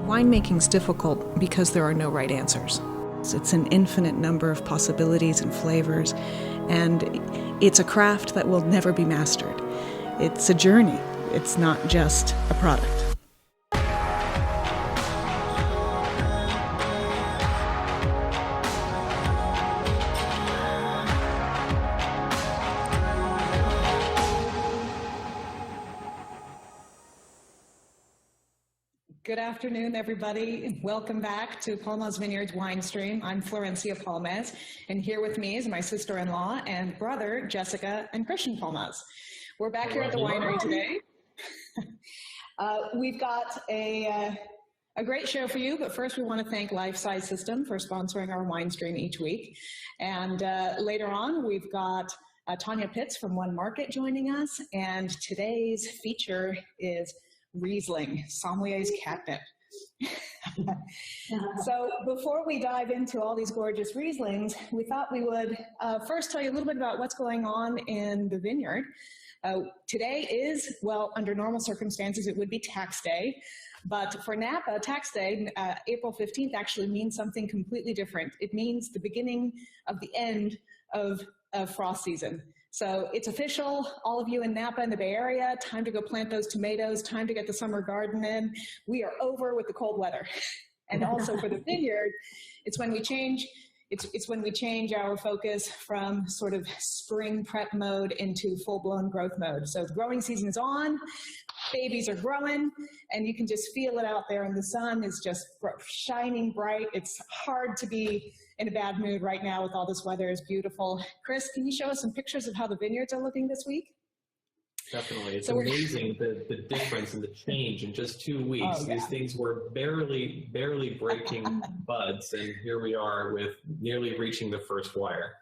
Winemaking's difficult because there are no right answers. It's an infinite number of possibilities and flavors, and it's a craft that will never be mastered. It's a journey. It's not just a product. Good afternoon, everybody. Welcome back to Palmaz Vineyards Wine Stream. I'm Florencia Palmaz, and here with me is my sister-in-law and brother, Jessica and Christian Palmaz. We're back here at the winery today. We've got a great show for you, but first we want to thank Life Size System for sponsoring our wine stream each week. And later on, we've got Tonya Pitts from One Market joining us, and today's feature is Riesling, Sommelier's Catnip. So before we dive into all these gorgeous Rieslings, we thought we would first tell you a little bit about what's going on in the vineyard. Today is, well, under normal circumstances, it would be tax day. But for Napa, tax day, April 15th, actually means something completely different. It means the beginning of the end of frost season. So it's official, all of you in Napa in the Bay Area, time to go plant those tomatoes, time to get the summer garden in. We are over with the cold weather. And also for the vineyard, it's when we change, it's when we change our focus from sort of spring prep mode into full-blown growth mode. So the growing season is on, babies are growing, and you can just feel it out there, and the sun is just shining bright. It's hard to be in a bad mood right now with all this weather. Is beautiful. Chris, can you show us some pictures of how the vineyards are looking this week? Definitely. It's amazing the difference and the change in just 2 weeks. Oh, yeah. These things were barely breaking buds, and here we are with nearly reaching the first wire.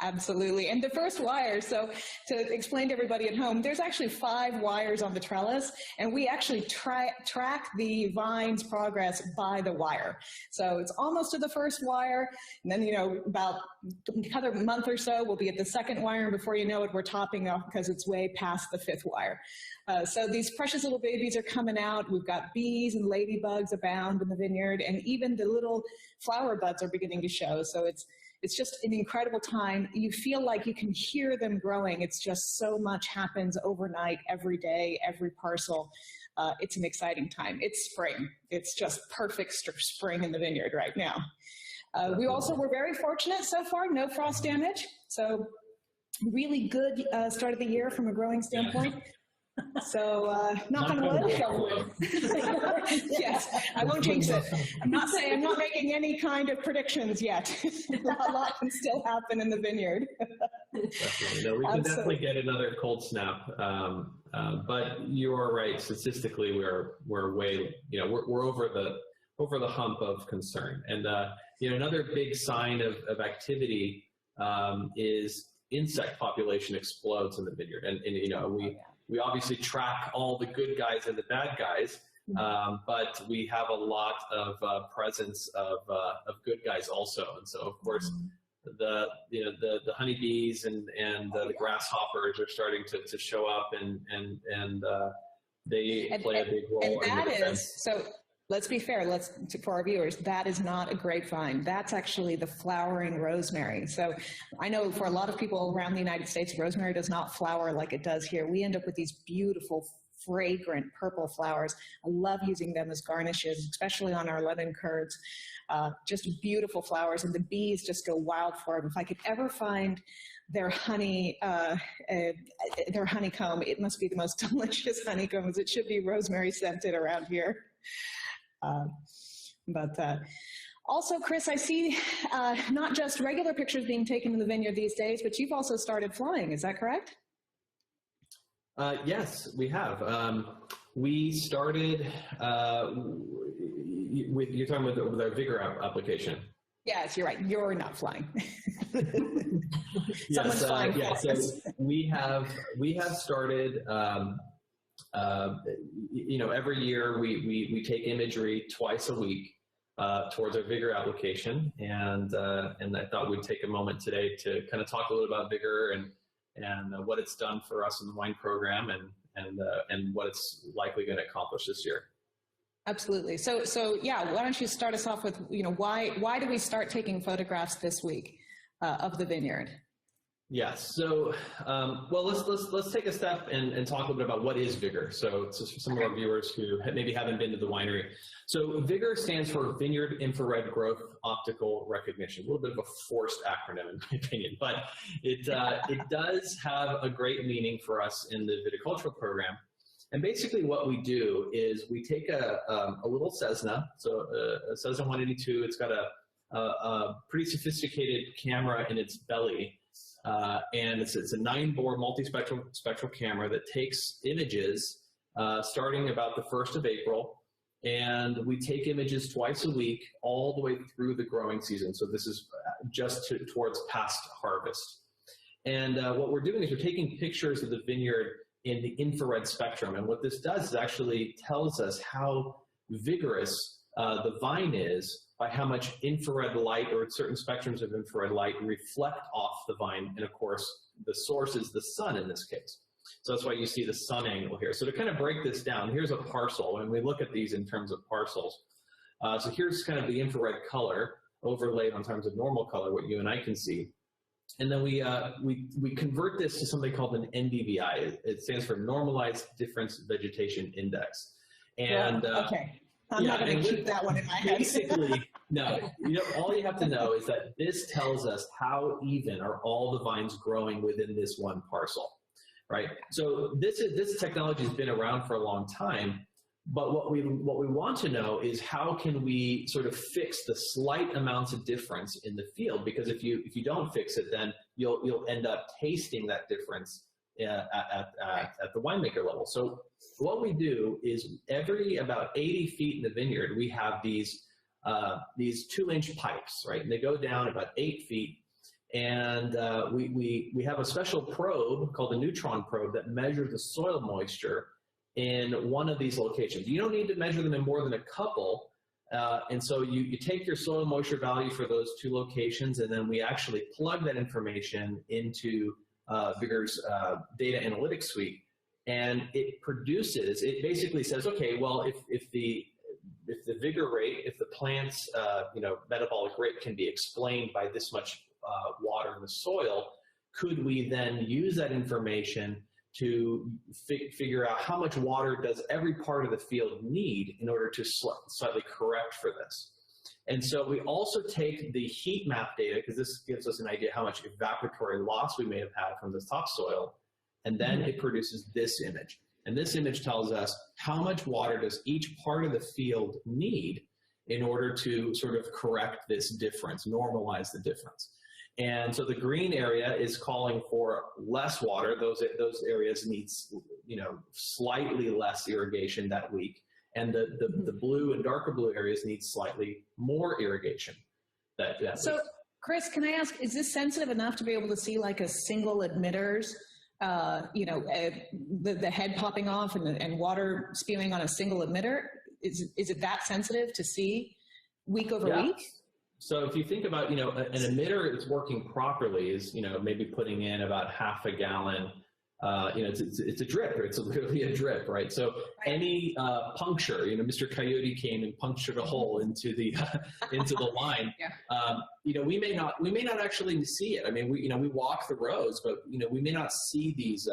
Absolutely. And the first wire, so to explain to everybody at home, there's actually 5 wires on the trellis, and we actually track the vine's progress by the wire. So it's almost to the first wire, and then, about another month or so, we'll be at the second wire, and before you know it, we're topping off because it's way past the 5th wire. So these precious little babies are coming out. We've got bees and ladybugs abound in the vineyard, and even the little flower buds are beginning to show. So it's just an incredible time. You feel like you can hear them growing. It's just so much happens overnight, every day, every parcel. It's an exciting time. It's spring. It's just perfect spring in the vineyard right now. We also were very fortunate so far, no frost damage. So really good start of the year from a growing standpoint. So knock on wood. Yes, I won't jinx it. I'm not making any kind of predictions yet. A lot can still happen in the vineyard. Definitely. No, we can definitely get another cold snap. But you are right. Statistically, we're way, we're over the hump of concern. And another big sign of activity is insect population explodes in the vineyard. And we obviously track all the good guys and the bad guys, but we have a lot of presence of good guys also. And so, of course, the honeybees and the grasshoppers are starting to show up, and they play a big role. And that is so. Let's be fair, for our viewers, that is not a grapevine. That's actually the flowering rosemary. So I know for a lot of people around the United States, rosemary does not flower like it does here. We end up with these beautiful, fragrant purple flowers. I love using them as garnishes, especially on our lemon curds. Just beautiful flowers, and the bees just go wild for them. If I could ever find their honey, their honeycomb, it must be the most delicious honeycombs. It should be rosemary scented around here. Also, Chris, I see not just regular pictures being taken in the vineyard these days, but you've also started flying. Is that correct? Yes, we have. We started you're talking with our VIGOR application. Yes, you're right. You're not flying. Yes, so we have started. Every year we take imagery twice a week towards our VIGOR application, and I thought we'd take a moment today to kind of talk a little about VIGOR and what it's done for us in the wine program, and what it's likely going to accomplish this year. Absolutely. So yeah, why don't you start us off with, why do we start taking photographs this week of the vineyard? Yes. So, well, let's take a step and talk a little bit about what is VIGOR. So, for some of our viewers who maybe haven't been to the winery. So, VIGOR stands for Vineyard Infrared Growth Optical Recognition. A little bit of a forced acronym, in my opinion, but it does have a great meaning for us in the viticultural program. And basically, what we do is we take a little Cessna, so a Cessna 182. It's got a pretty sophisticated camera in its belly. And it's a 9-bore multispectral camera that takes images starting about the 1st of April. And we take images twice a week all the way through the growing season. So this is just towards past harvest. And what we're doing is we're taking pictures of the vineyard in the infrared spectrum. And what this does is actually tells us how vigorous the vine is by how much infrared light or certain spectrums of infrared light reflect off the vine. And of course, the source is the sun in this case. So that's why you see the sun angle here. So to kind of break this down, here's a parcel, and we look at these in terms of parcels. So here's kind of the infrared color overlaid on terms of normal color, what you and I can see. And then we convert this to something called an NDVI. It stands for Normalized Difference Vegetation Index. And okay. I'm not going to keep that one in my head. Basically, no. All you have to know is that this tells us how even are all the vines growing within this one parcel, right? So this technology has been around for a long time, but what we want to know is how can we sort of fix the slight amounts of difference in the field? Because if you don't fix it, then you'll end up tasting that difference at the winemaker level. So what we do is every about 80 feet in the vineyard, we have these 2-inch pipes, right? And they go down about 8 feet. And we have a special probe called a neutron probe that measures the soil moisture in one of these locations. You don't need to measure them in more than a couple. And so you take your soil moisture value for those 2 locations, and then we actually plug that information into VIGOR's data analytics suite, and it basically says, okay, well, if the VIGOR rate, if the plant's metabolic rate can be explained by this much water in the soil, could we then use that information to figure out how much water does every part of the field need in order to slightly correct for this? And so we also take the heat map data, because this gives us an idea how much evaporatory loss we may have had from the topsoil, and then it produces this image. And this image tells us how much water does each part of the field need in order to sort of correct this difference, normalize the difference. And so the green area is calling for less water. Those areas need slightly less irrigation that week. And the blue and darker blue areas need slightly more irrigation. So, Chris, can I ask, is this sensitive enough to be able to see like a single emitters, the head popping off and water spewing on a single emitter? Is it that sensitive to see week over week? So if you think about, an emitter that's working properly is, maybe putting in about half a gallon. It's a drip. It's literally a drip, right? So any puncture, Mr. Coyote came and punctured a hole into the line. We may not actually see it. I mean, we walk the rows, but we may not see these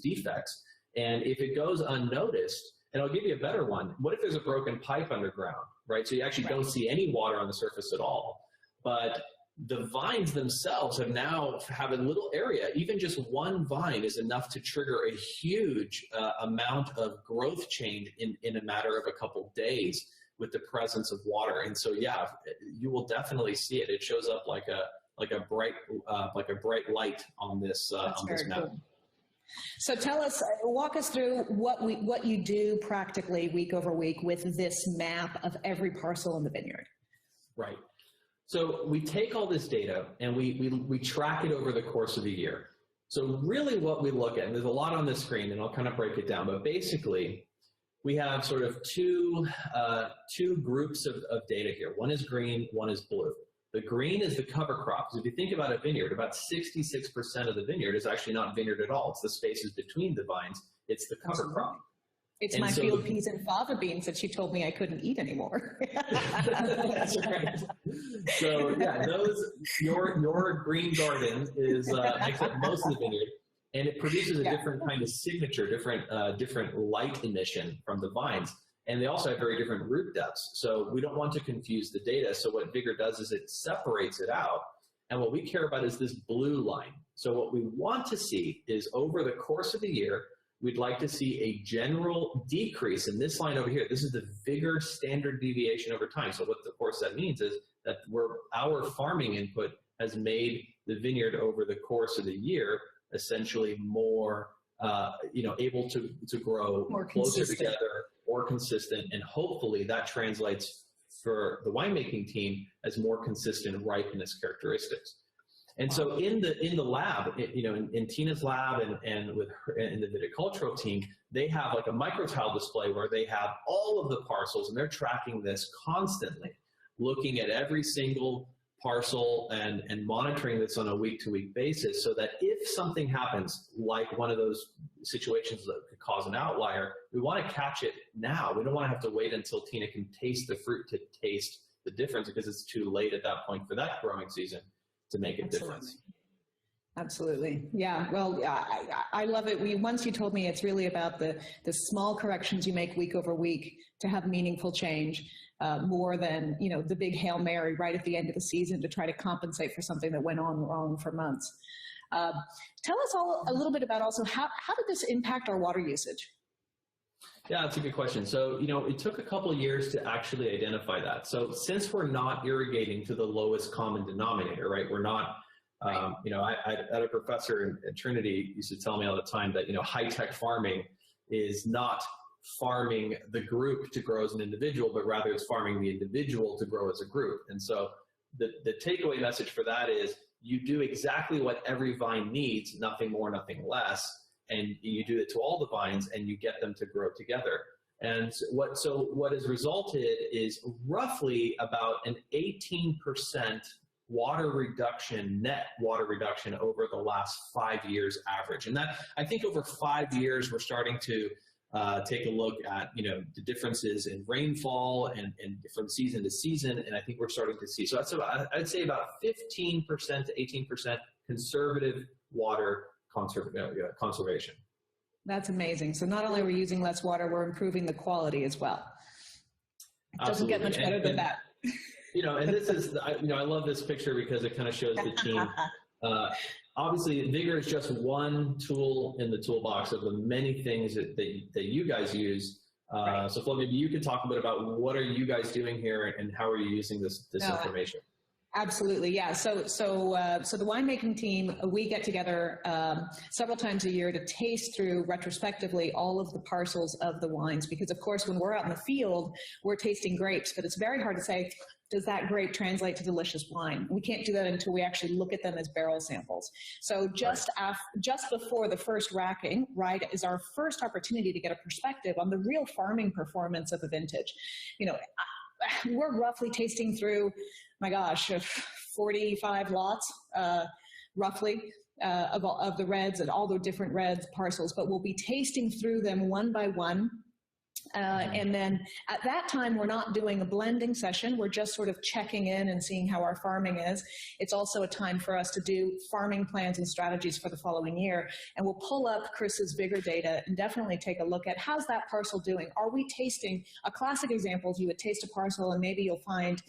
defects. And if it goes unnoticed, and I'll give you a better one. What if there's a broken pipe underground, right? So you actually don't see any water on the surface at all, but the vines themselves have a little area. Even just one vine is enough to trigger a huge amount of growth change in a matter of a couple days with the presence of water. And so, yeah, you will definitely see it. It shows up like a bright light on this map. Cool. So walk us through what you do practically week over week with this map of every parcel in the vineyard. Right. So we take all this data and we track it over the course of the year. So really what we look at, and there's a lot on the screen, and I'll kind of break it down, but basically we have sort of two groups of data here. One is green, one is blue. The green is the cover crop. So if you think about a vineyard, about 66% of the vineyard is actually not vineyard at all. It's the spaces between the vines. It's the cover crop. It's my field peas and fava beans that she told me I couldn't eat anymore. That's right. So yeah, your green garden makes up most of the vineyard, and it produces a different kind of signature, different light emission from the vines. And they also have very different root depths. So we don't want to confuse the data. So what VIGOR does is it separates it out. And what we care about is this blue line. So what we want to see is over the course of the year, we'd like to see a general decrease in this line over here. This is the VIGOR standard deviation over time. So what, of course, that means is that our farming input has made the vineyard over the course of the year essentially more, able to grow more closer together, more consistent, and hopefully that translates for the winemaking team as more consistent ripeness characteristics. And so in the lab, in Tina's lab and in the viticultural team, they have like a microtile display where they have all of the parcels, and they're tracking this constantly, looking at every single parcel and monitoring this on a week-to-week basis, so that if something happens, like one of those situations that could cause an outlier, we want to catch it now. We don't want to have to wait until Tina can taste the fruit to taste the difference, because it's too late at that point for that growing season to make a difference. Absolutely. Yeah. Well, I love it. Once you told me it's really about the small corrections you make week over week to have meaningful change, more than, the big Hail Mary right at the end of the season to try to compensate for something that went on wrong for months. Tell us a little bit about also how did this impact our water usage? Yeah, that's a good question. So, it took a couple of years to actually identify that. So since we're not irrigating to the lowest common denominator, right? We're not, I had a professor at Trinity used to tell me all the time that, high-tech farming is not farming the group to grow as an individual, but rather it's farming the individual to grow as a group. And so the takeaway message for that is you do exactly what every vine needs, nothing more, nothing less. And you do it to all the vines, and you get them to grow together. And what has resulted is roughly about an 18% water reduction, net water reduction over the last 5 years average. And that, I think over 5 years, we're starting to take a look at, the differences in rainfall and from season to season. And I think we're starting to see, so that's about, I'd say about 15% to 18% conservative water conservation. That's amazing. So not only are we using less water, we're improving the quality as well. It doesn't get much better than that. And this is, I love this picture because it kind of shows the team. Obviously, VIGOR is just one tool in the toolbox of the many things that you guys use. Right. So Flo, maybe you could talk a bit about what are you guys doing here and how are you using this information? Absolutely, yeah. So the winemaking team, we get together several times a year to taste through retrospectively all of the parcels of the wines, because of course when we're out in the field, we're tasting grapes, but it's very hard to say, does that grape translate to delicious wine? We can't do that until we actually look at them as barrel samples. So just before the first racking, right, is our first opportunity to get a perspective on the real farming performance of a vintage. We're roughly tasting through, my gosh, 45 lots, roughly, of the reds and all the different reds parcels, but we'll be tasting through them one by one. And then at that time, we're not doing a blending session. We're just sort of checking in and seeing how our farming is. It's also a time for us to do farming plans and strategies for the following year. And we'll pull up Chris's VIGOR data and definitely take a look at how's that parcel doing. Are we tasting, a classic example is you would taste a parcel and maybe you'll find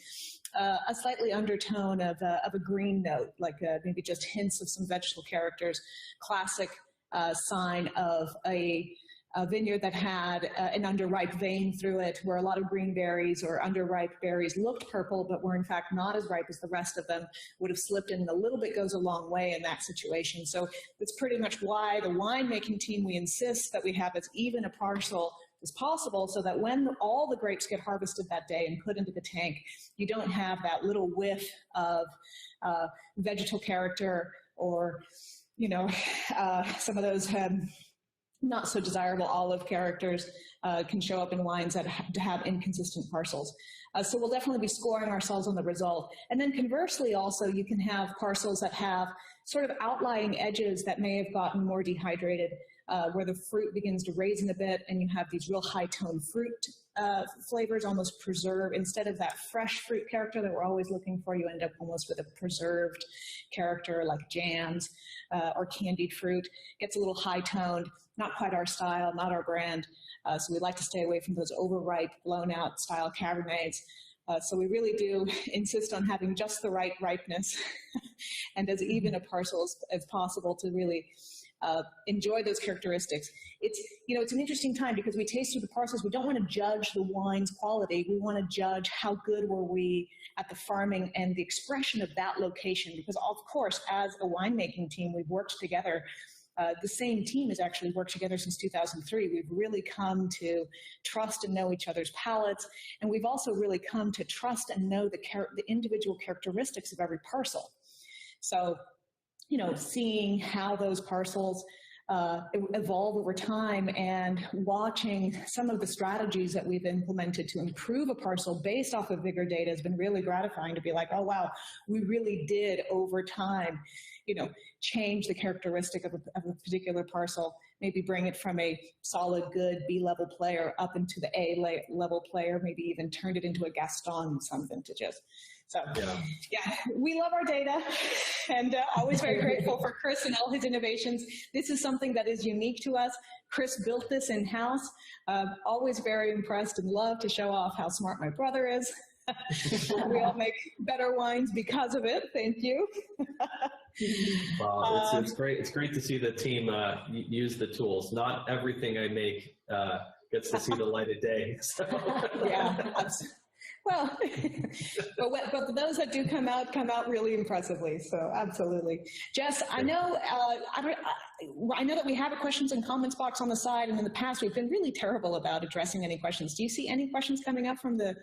a slightly undertone of a green note, like maybe just hints of some vegetable characters. Classic sign of a vineyard that had an underripe vein through it, where a lot of green berries or underripe berries looked purple, but were in fact not as ripe as the rest of them, would have slipped in. A little bit goes a long way in that situation. So that's pretty much why the winemaking team, we insist that we have as even a parcel as possible, so that when all the grapes get harvested that day and put into the tank, you don't have that little whiff of vegetal character or, some of those not so desirable olive characters can show up in wines that have inconsistent parcels. So we'll definitely be scoring ourselves on the result. And then conversely also, you can have parcels that have sort of outlying edges that may have gotten more dehydrated where the fruit begins to raisin a bit, and you have these real high-tone fruit flavors, almost preserved. Instead of that fresh fruit character that we're always looking for, you end up almost with a preserved character like jams or candied fruit. Gets a little high-toned, not quite our style, not our brand. So we like to stay away from those overripe, blown-out style Cabernets. So we really do insist on having just the right ripeness and as even a parcel as possible to really enjoy those characteristics. It's an interesting time because we taste through the parcels. We don't want to judge the wine's quality. We want to judge how good were we at the farming and the expression of that location. Because of course, as a winemaking team, we've worked together. The same team has actually worked together since 2003. We've really come to trust and know each other's palates. And we've also really come to trust and know the individual characteristics of every parcel. So, seeing how those parcels evolve over time and watching some of the strategies that we've implemented to improve a parcel based off of VIGOR data has been really gratifying to be like, oh, wow, we really did over time, change the characteristic of a particular parcel, maybe bring it from a solid, good B-level player up into the A-level player, maybe even turned it into a Gaston in some vintages. So, yeah, we love our data and always very grateful for Chris and all his innovations. This is something that is unique to us. Chris built this in-house. Always very impressed and love to show off how smart my brother is. We all make better wines because of it. Thank you. Well, it's great. It's great to see the team use the tools. Not everything I make gets to see the light of day. So. Yeah. Well, but those that do come out really impressively. So absolutely, Jess. I know that we have a questions and comments box on the side, and in the past we've been really terrible about addressing any questions. Do you see any questions coming up from the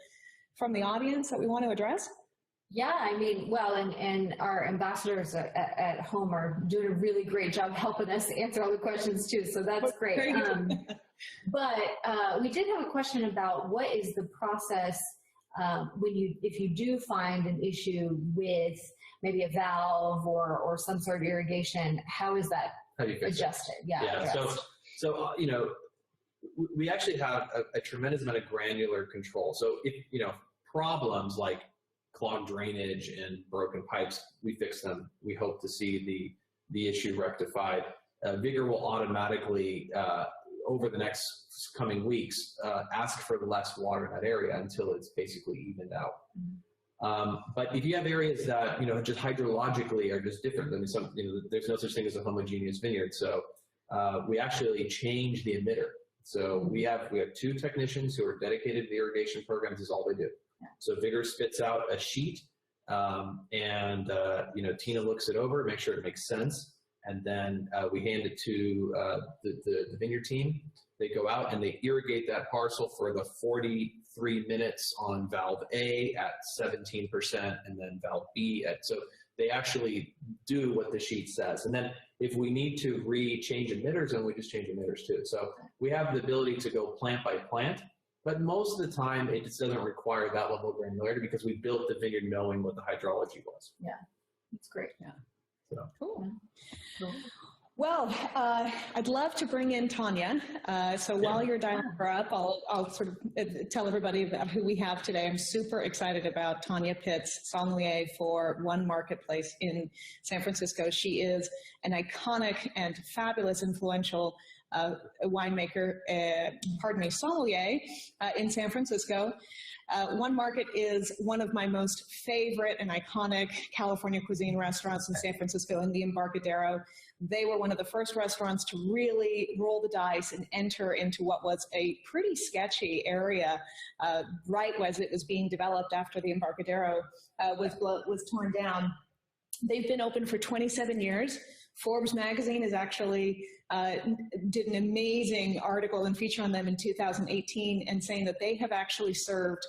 audience that we want to address? Yeah, and our ambassadors at home are doing a really great job helping us answer all the questions too. So that's great. But we did have a question about what is the process. If you do find an issue with maybe a valve or some sort of irrigation, how is that adjusted? Yeah. So we actually have a tremendous amount of granular control. So if problems like clogged drainage and broken pipes, we fix them. We hope to see the issue rectified. VIGOR will automatically over the next coming weeks, ask for less water in that area until it's basically evened out. But if you have areas that, just hydrologically are just different, there's no such thing as a homogeneous vineyard. So we actually change the emitter. So we have 2 technicians who are dedicated to the irrigation programs. This is all they do. So VIGOR spits out a sheet and Tina looks it over, make sure it makes sense. And then we hand it to the vineyard team. They go out and they irrigate that parcel for the 43 minutes on valve A at 17%, and then valve B at, so they actually do what the sheet says. And then if we need to change emitters, then we just change emitters too. So we have the ability to go plant by plant, but most of the time it just doesn't require that level of granularity because we built the vineyard knowing what the hydrology was. Yeah, that's great. Yeah. So. Cool. Well, I'd love to bring in Tonya. So while you're dialing her up, I'll sort of tell everybody about who we have today. I'm super excited about Tonya Pitts, sommelier for One Marketplace in San Francisco. She is an iconic and fabulous, influential winemaker, sommelier in San Francisco. One Market is one of my most favorite and iconic California cuisine restaurants in San Francisco in the Embarcadero. They were one of the first restaurants to really roll the dice and enter into what was a pretty sketchy area right as it was being developed after the Embarcadero was torn down. They've been open for 27 years. Forbes magazine is actually did an amazing article and feature on them in 2018 and saying that they have actually served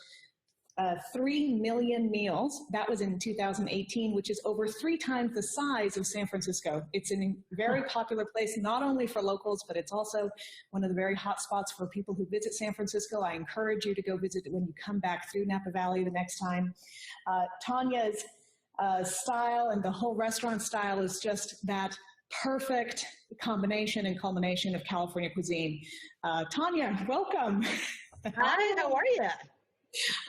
3 million meals. That was in 2018, which is over 3 times the size of San Francisco. It's a very popular place, not only for locals, but it's also one of the very hot spots for people who visit San Francisco. I encourage you to go visit when you come back through Napa Valley the next time. Tonya's style and the whole restaurant style is just that perfect combination and culmination of California cuisine. Tonya, welcome. Hi, how are you?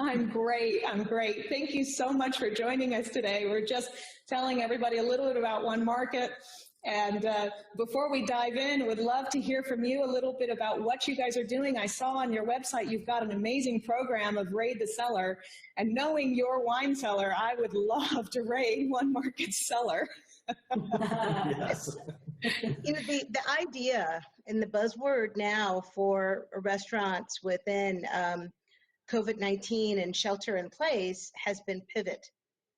I'm great. I'm great. Thank you so much for joining us today. We're just telling everybody a little bit about One Market. And before we dive in, would love to hear from you a little bit about what you guys are doing. I saw on your website you've got an amazing program of Raid the Cellar. And knowing your wine cellar, I would love to raid One Market's cellar. Yes. You know, the idea and the buzzword now for restaurants within COVID-19 and shelter in place has been pivot.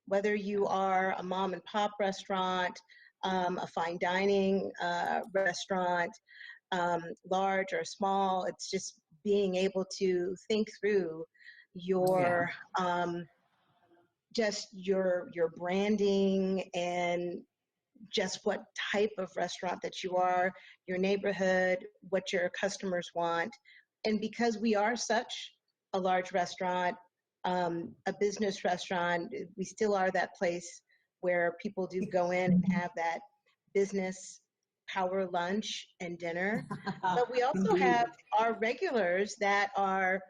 Whether you are a mom and pop restaurant, a fine dining restaurant, large or small, it's just being able to think through your just your branding and just what type of restaurant that you are, your neighborhood, what your customers want. And because we are such a large restaurant, a business restaurant, we still are that place where people do go in and have that business power lunch and dinner. But we also have our regulars that are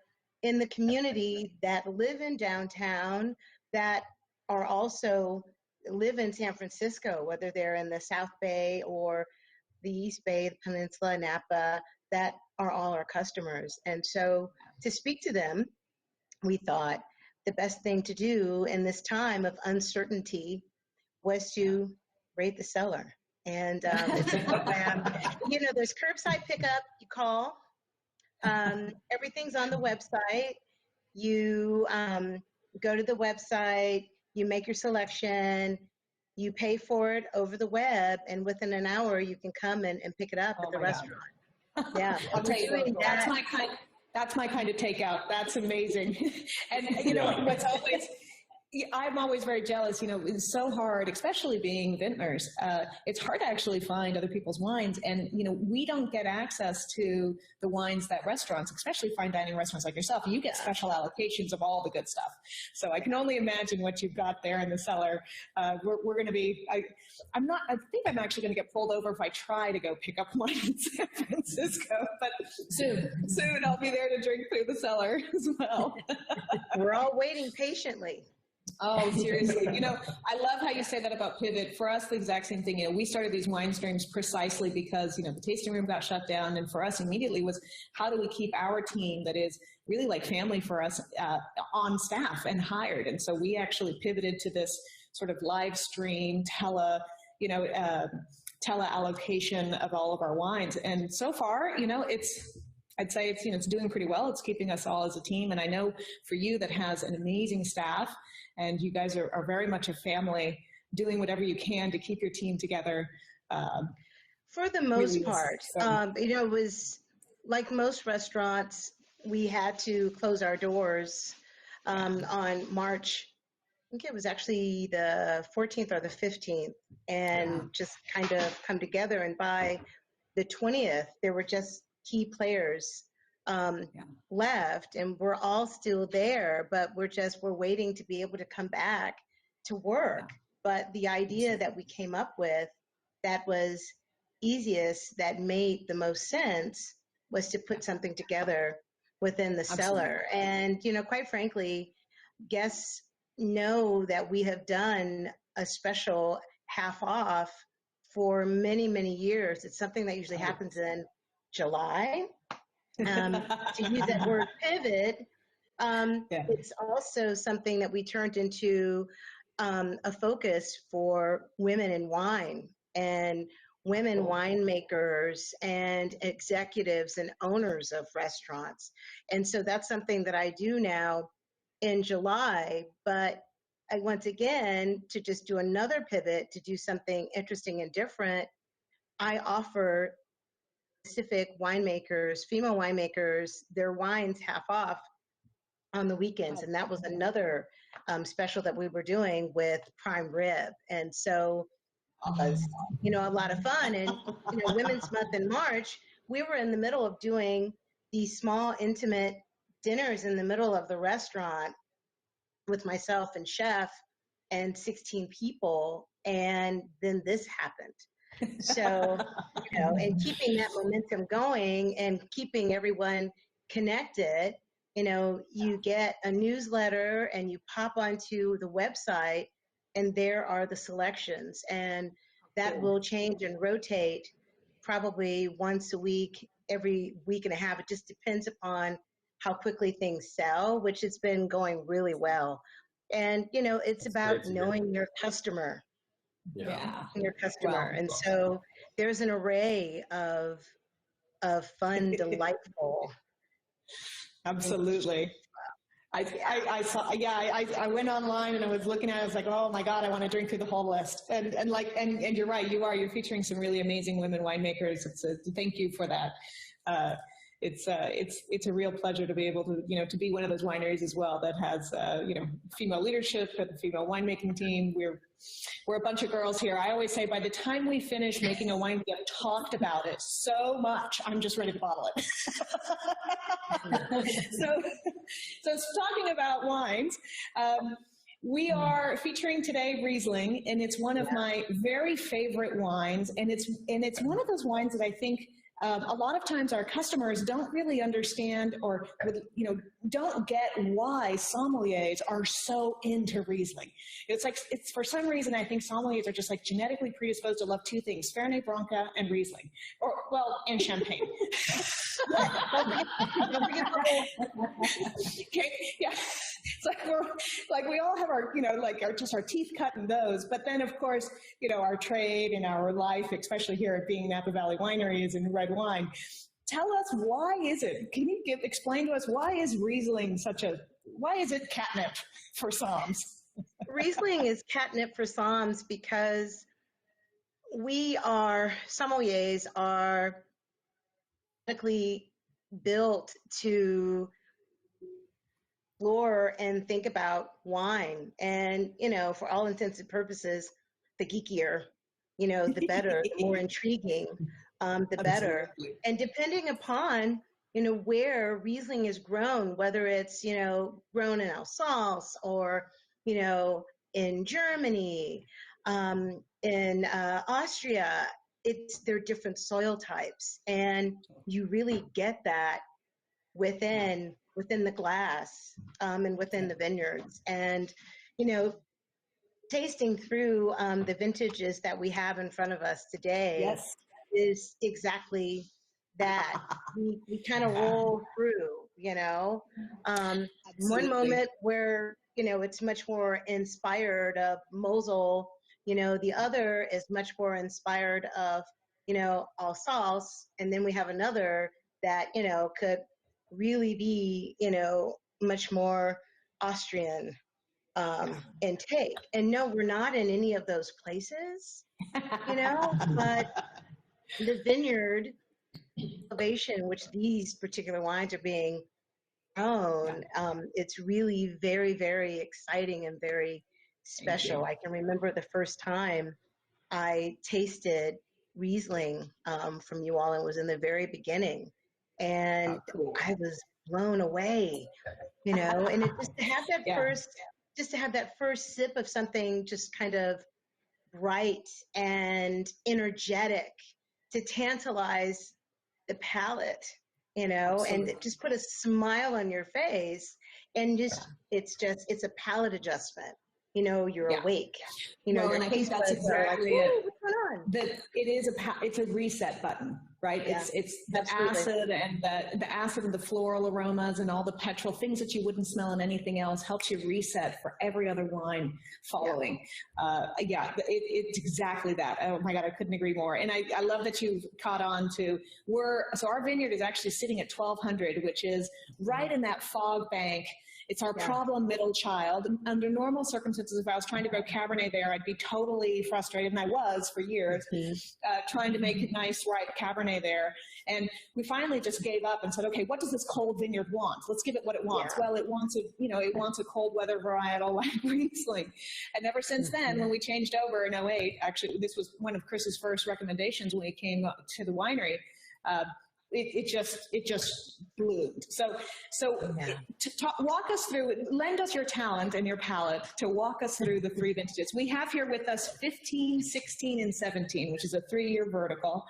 in the community that live in downtown, that are also live in San Francisco, whether they're in the South Bay or the East Bay, the Peninsula, Napa, that are all our customers. And so to speak to them, we thought the best thing to do in this time of uncertainty was to raid the cellar. And it's a program, you know, there's curbside pickup, you call, everything's on the website. You go to the website, you make your selection, you pay for it over the web, and within an hour you can come and pick it up at the restaurant. Yeah, I'll tell you, that's my kind of takeout. That's amazing. And you know, what's always, I'm always very jealous, you know, it's so hard, especially being vintners. It's hard to actually find other people's wines. And, you know, we don't get access to the wines that restaurants, especially fine dining restaurants like yourself, you get special allocations of all the good stuff. So I can only imagine what you've got there in the cellar. We're going to be, I think I'm actually going to get pulled over if I try to go pick up wine in San Francisco, but soon I'll be there to drink through the cellar as well. We're all waiting patiently. Oh, seriously. You know, I love how you say that about pivot. For us, the exact same thing. You know, we started these wine streams precisely because, you know, the tasting room got shut down. And for us immediately was, how do we keep our team that is really like family for us on staff and hired? And so we actually pivoted to this sort of live stream tele allocation of all of our wines. And so far, you know, I'd say it's, you know, it's doing pretty well. It's keeping us all as a team. And I know for you that has an amazing staff, and you guys are very much a family, doing whatever you can to keep your team together. For the most part, you know, it was like most restaurants, we had to close our doors on March, I think it was actually the 14th or the 15th, and just kind of come together. And by the 20th, there were just key players left, and we're all still there, but we're waiting to be able to come back to work. But the idea that we came up with that was easiest, that made the most sense, was to put something together within the cellar. And, you know, quite frankly, guests know that we have done a special half off for many, many years. It's something that usually happens in July. To use that word pivot, it's also something that we turned into a focus for women in wine and women winemakers and executives and owners of restaurants. And so that's something that I do now in July, but I once again, to just do another pivot, to do something interesting and different, I offer specific winemakers, female winemakers, their wines half off on the weekends. And that was another special that we were doing with prime rib. And so it was, you know, a lot of fun. And, you know, Women's Month in March, we were in the middle of doing these small, intimate dinners in the middle of the restaurant with myself and chef and 16 people. And then this happened. So, and keeping that momentum going and keeping everyone connected, you get a newsletter and you pop onto the website and there are the selections, and that will change and rotate probably once a week, every week and a half. It just depends upon how quickly things sell, which has been going really well. And, it's about knowing your customer. Yeah. Your customer. And so there's an array of fun, delightful. Absolutely. I saw, I went online and I was looking at it. I was like, oh my God, I want to drink through the whole list. And you're right. You're featuring some really amazing women winemakers. Thank you for that. It's a real pleasure to be able to, to be one of those wineries as well that has, female leadership and a female winemaking team. We're a bunch of girls here. I always say by the time we finish making a wine, we have talked about it so much, I'm just ready to bottle it. So talking about wines, we are featuring today Riesling, and it's one of my very favorite wines. And it's one of those wines that I think a lot of times our customers don't really understand, or don't get why sommeliers are so into Riesling. It's for some reason I think sommeliers are just like genetically predisposed to love two things: Fernet Branca and Riesling, and champagne. Okay, yeah. It's like we all have our our teeth cut in those, but then of course our trade and our life, especially here at being Napa Valley Wineries and red wine. Tell us, why is it? Can you explain to us why is Riesling why is it catnip for Somms? Riesling is catnip for Somms because sommeliers are technically built to explore and think about wine. And, for all intents and purposes, the geekier, the better, the more intriguing, the better. Absolutely. And depending upon, where Riesling is grown, whether it's, grown in Alsace or, in Germany, in Austria, they're different soil types. And you really get that within the glass and within the vineyards. And, tasting through the vintages that we have in front of us today is exactly that. We kind of roll through, one moment where, it's much more inspired of Mosel, the other is much more inspired of, Alsace. And then we have another that, could really be, much more Austrian intake. And no, we're not in any of those places, but the vineyard elevation, which these particular wines are being grown, it's really very, very exciting and very special. I can remember the first time I tasted Riesling from you all, and was in the very beginning. And I was blown away, and it just to have that first sip of something just kind of bright and energetic to tantalize the palate, and just put a smile on your face, and it's a palate adjustment. You're awake. And I think that's exactly it. What's going on? That it's a reset button, right? Yeah, it's the acid and the acid and the floral aromas and all the petrol things that you wouldn't smell in anything else helps you reset for every other wine following. It's exactly that. Oh my God, I couldn't agree more. And I love that you've caught on to so our vineyard is actually sitting at 1200, which is right in that fog bank. It's our problem middle child. Under normal circumstances, if I was trying to grow Cabernet there, I'd be totally frustrated, and I was for years, trying to make a nice, ripe Cabernet there. And we finally just gave up and said, okay, what does this cold vineyard want? Let's give it what it wants. Well, it wants a cold weather varietal like Riesling. And ever since then, when we changed over in 2008, actually, this was one of Chris's first recommendations when he came to the winery. it just bloomed. So walk us through, lend us your talent and your palate to walk us through the 3 vintages. We have here with us 15, 16, and 17, which is a 3-year vertical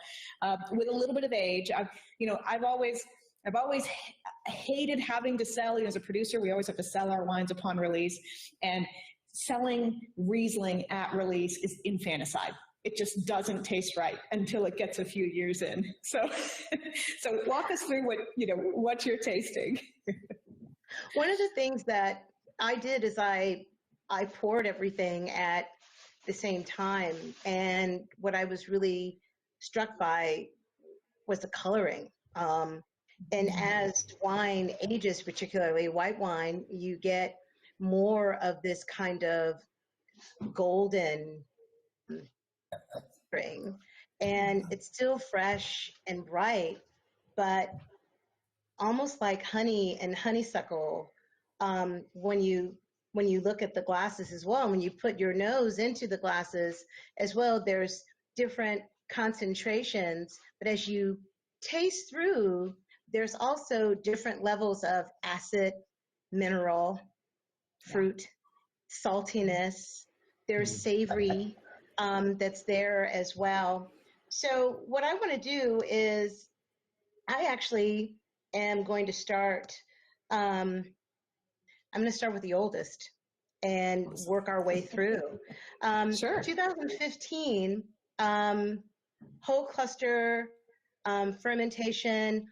with a little bit of age. I've always hated having to sell. As a producer, we always have to sell our wines upon release, and selling Riesling at release is infanticide. It just doesn't taste right until it gets a few years in. So walk us through what you're tasting. One of the things that I did is I poured everything at the same time, and what I was really struck by was the coloring. And as wine ages, particularly white wine, you get more of this kind of golden spring, and it's still fresh and bright, but almost like honey and honeysuckle. When you look at the glasses as well, when you put your nose into the glasses as well, there's different concentrations, but as you taste through, there's also different levels of acid, mineral, fruit, saltiness. There's savory that's there as well. So what I want to do is I actually am going to start, I'm going to start with the oldest and work our way through. Sure. 2015, whole cluster fermentation.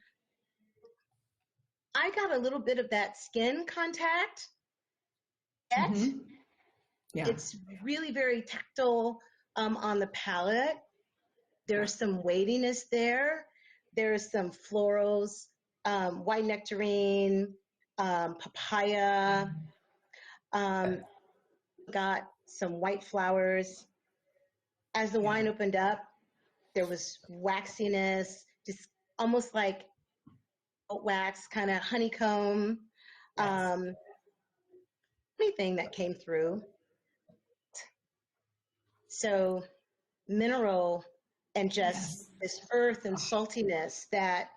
I got a little bit of that skin contact. Mm-hmm. Yeah. It's really very tactile on the palate. There's some weightiness there. There's some florals, white nectarine, papaya. Got some white flowers. As the wine opened up, there was waxiness, just almost like wax, kind of honeycomb. Anything that came through. So mineral and just this earth and saltiness that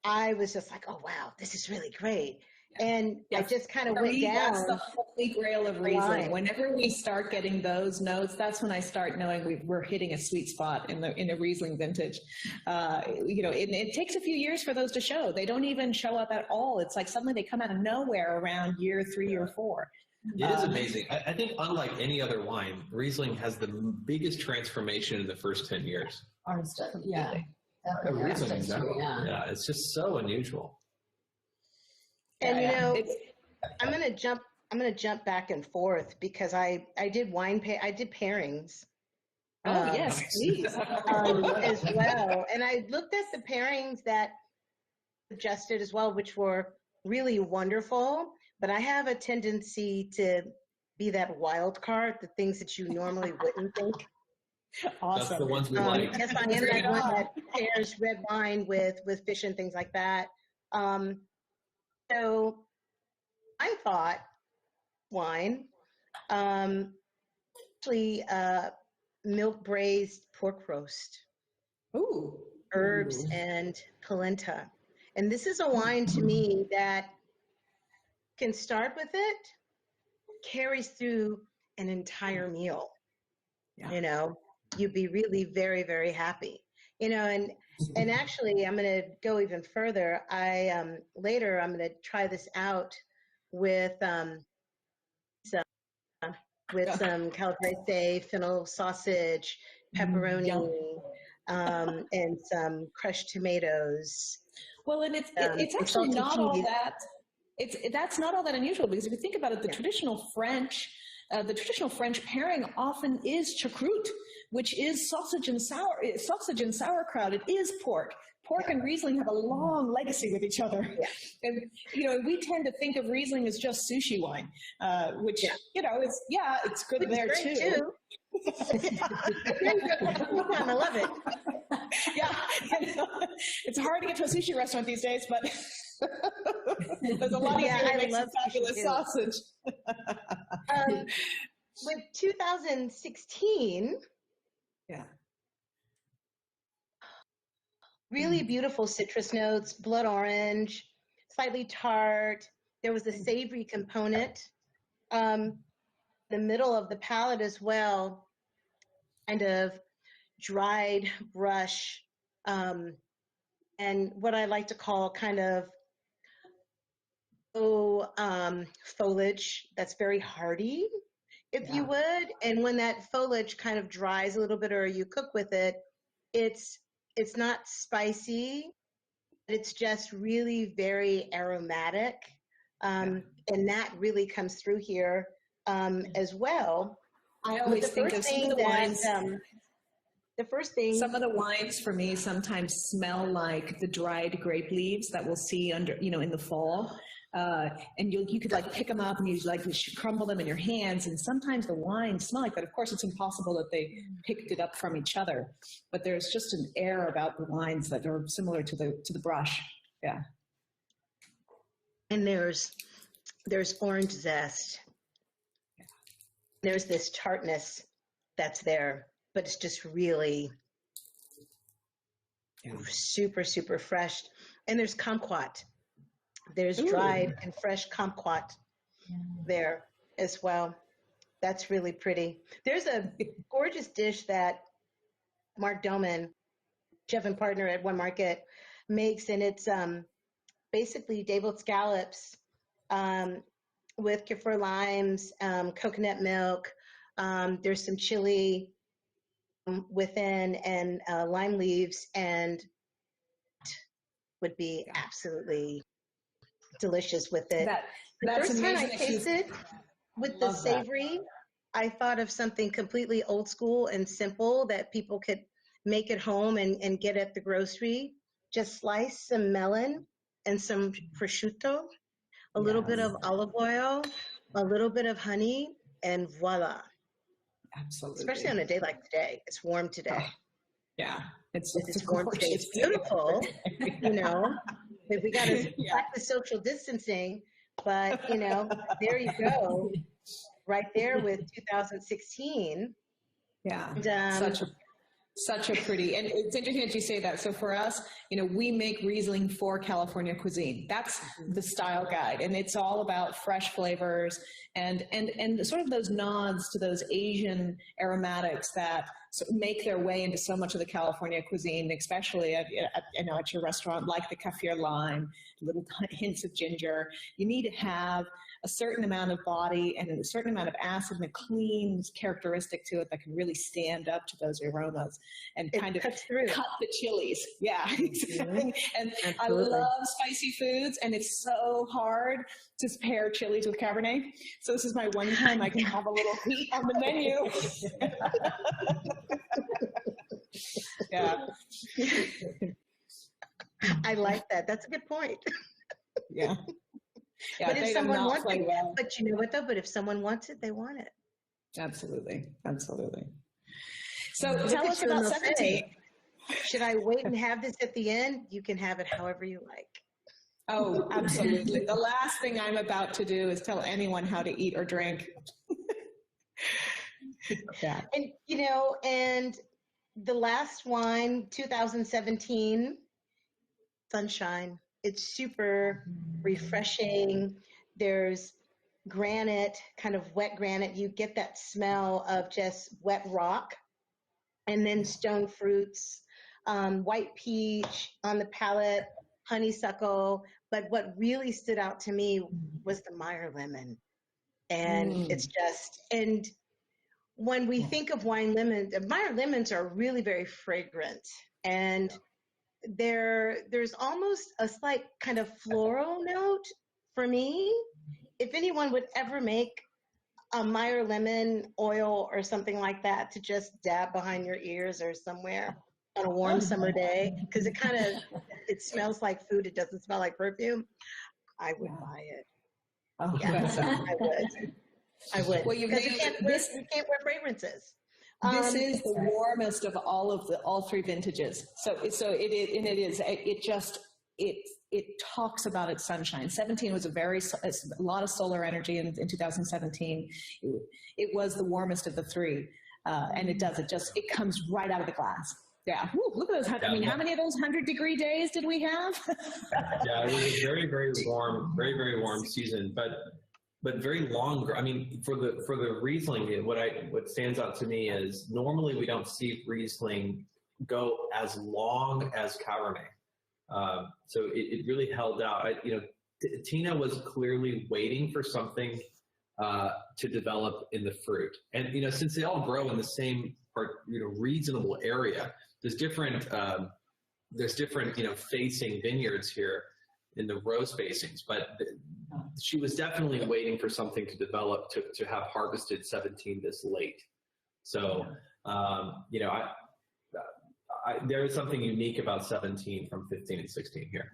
I was just like, oh, wow, this is really great. And I just kind of went down. That's the holy grail of Riesling. Whenever we start getting those notes, that's when I start knowing we're hitting a sweet spot in a Riesling vintage. It takes a few years for those to show. They don't even show up at all. It's like suddenly they come out of nowhere around year 3 or 4. It is amazing. I think unlike any other wine, Riesling has the biggest transformation in the first 10 years. Ours definitely. Yeah. Riesling in general. Yeah, it's just so unusual. And I'm gonna jump back and forth because I did pairings. Oh yes, please. As well. And I looked at the pairings that suggested as well, which were really wonderful. But I have a tendency to be that wild card, the things that you normally wouldn't think. Awesome. That's the ones we like. Yes, I am that one that pairs red wine with fish and things like that. So I thought wine, actually milk braised pork roast. Ooh. Herbs and polenta. And this is a wine to me that can start with it, carries through an entire meal. Yeah. You'd be really very, very happy. And actually I'm going to go even further. Later I'm going to try this out with some calabrese, fennel sausage, pepperoni, and some crushed tomatoes. Well, and it's actually not all that. That's not all that unusual, because if you think about it, the traditional French pairing often is choucroute, which is sausage and sauerkraut. It is pork. Pork and Riesling have a long legacy with each other. Yeah. And we tend to think of Riesling as just sushi wine, which it's good which there too. I love it. Yeah, it's hard to get to a sushi restaurant these days, but there's a lot of people who make some fabulous sausage. With 2016, Really beautiful citrus notes, blood orange, slightly tart. There was a savory component. The middle of the palate as well, kind of dried brush, and what I like to call kind of foliage that's very hardy, if you would. And when that foliage kind of dries a little bit or you cook with it, it's not spicy. It's just really very aromatic. And that really comes through here as well. I always think of some of the wines. The first thing. Some of the wines for me sometimes smell like the dried grape leaves that we'll see under, in the fall. And you could like pick them up and you crumble them in your hands. And sometimes the wines smell like that. Of course, it's impossible that they picked it up from each other, but there's just an air about the wines that are similar to the brush. Yeah. And there's orange zest. There's this tartness that's there, but it's just really super, super fresh. And there's kumquat. There's dried and fresh kumquat there as well. That's really pretty. There's a gorgeous dish that Mark Doman, chef and partner at One Market, makes, and it's basically deviled scallops with kaffir limes, coconut milk. There's some chili within and lime leaves, and would be absolutely delicious with it. The first time I tasted with the savory, I thought of something completely old school and simple that people could make at home and get at the grocery. Just slice some melon and some prosciutto, a little bit of olive oil, a little bit of honey, and voila. Absolutely. Especially on a day like today. It's warm today. Yeah. It's warm today. It's beautiful, We got to practice social distancing, but, there you go. Right there with 2016. Yeah. And, such a pretty, and it's interesting that you say that. So for us, we make Riesling for California cuisine. That's the style guide. And it's all about fresh flavors and sort of those nods to those Asian aromatics that make their way into so much of the California cuisine, especially at your restaurant, like the kaffir lime, little hints of ginger. You need to have a certain amount of body and a certain amount of acid and a clean characteristic to it that can really stand up to those aromas and kind of cut the chilies. Yeah, exactly. And absolutely. I love spicy foods, and it's so hard to pair chilies with Cabernet. So this is my one time I can have a little heat on the menu. Yeah. I like that. That's a good point. Yeah. But if someone wants it, but you know what though? But if someone wants it, they want it. Absolutely. So tell us about 17. Should I wait and have this at the end? You can have it however you like. Oh, absolutely. The last thing I'm about to do is tell anyone how to eat or drink. Yeah. And the last wine, 2017, Sunshine. It's super refreshing. There's granite, kind of wet granite. You get that smell of just wet rock, and then stone fruits, white peach on the palate, honeysuckle. But what really stood out to me was the Meyer lemon. And it's just, and when we think of wine lemons, Meyer lemons are really very fragrant, and there's almost a slight kind of floral note for me. If anyone would ever make a Meyer lemon oil or something like that to just dab behind your ears or somewhere on a warm summer day, because it smells like food, it doesn't smell like perfume, I would buy it. Oh, yeah, I would. Well, you can't wear fragrances. This is the warmest of all three vintages. It talks about its sunshine. 17 was a lot of solar energy in 2017. It was the warmest of the three, and it comes right out of the glass. Yeah. Whew, look at those. I mean, how many of those 100-degree days did we have? Yeah, it was a very, very warm season, but very long. I mean, for the Riesling, what stands out to me is normally we don't see Riesling go as long as Cabernet. So it really held out. Tina was clearly waiting for something to develop in the fruit, and since they all grow in the same reasonable area, there's different facing vineyards here in the row spacings, but she was definitely waiting for something to develop to have harvested 17 this late. So there is something unique about 17 from 15 and 16 here.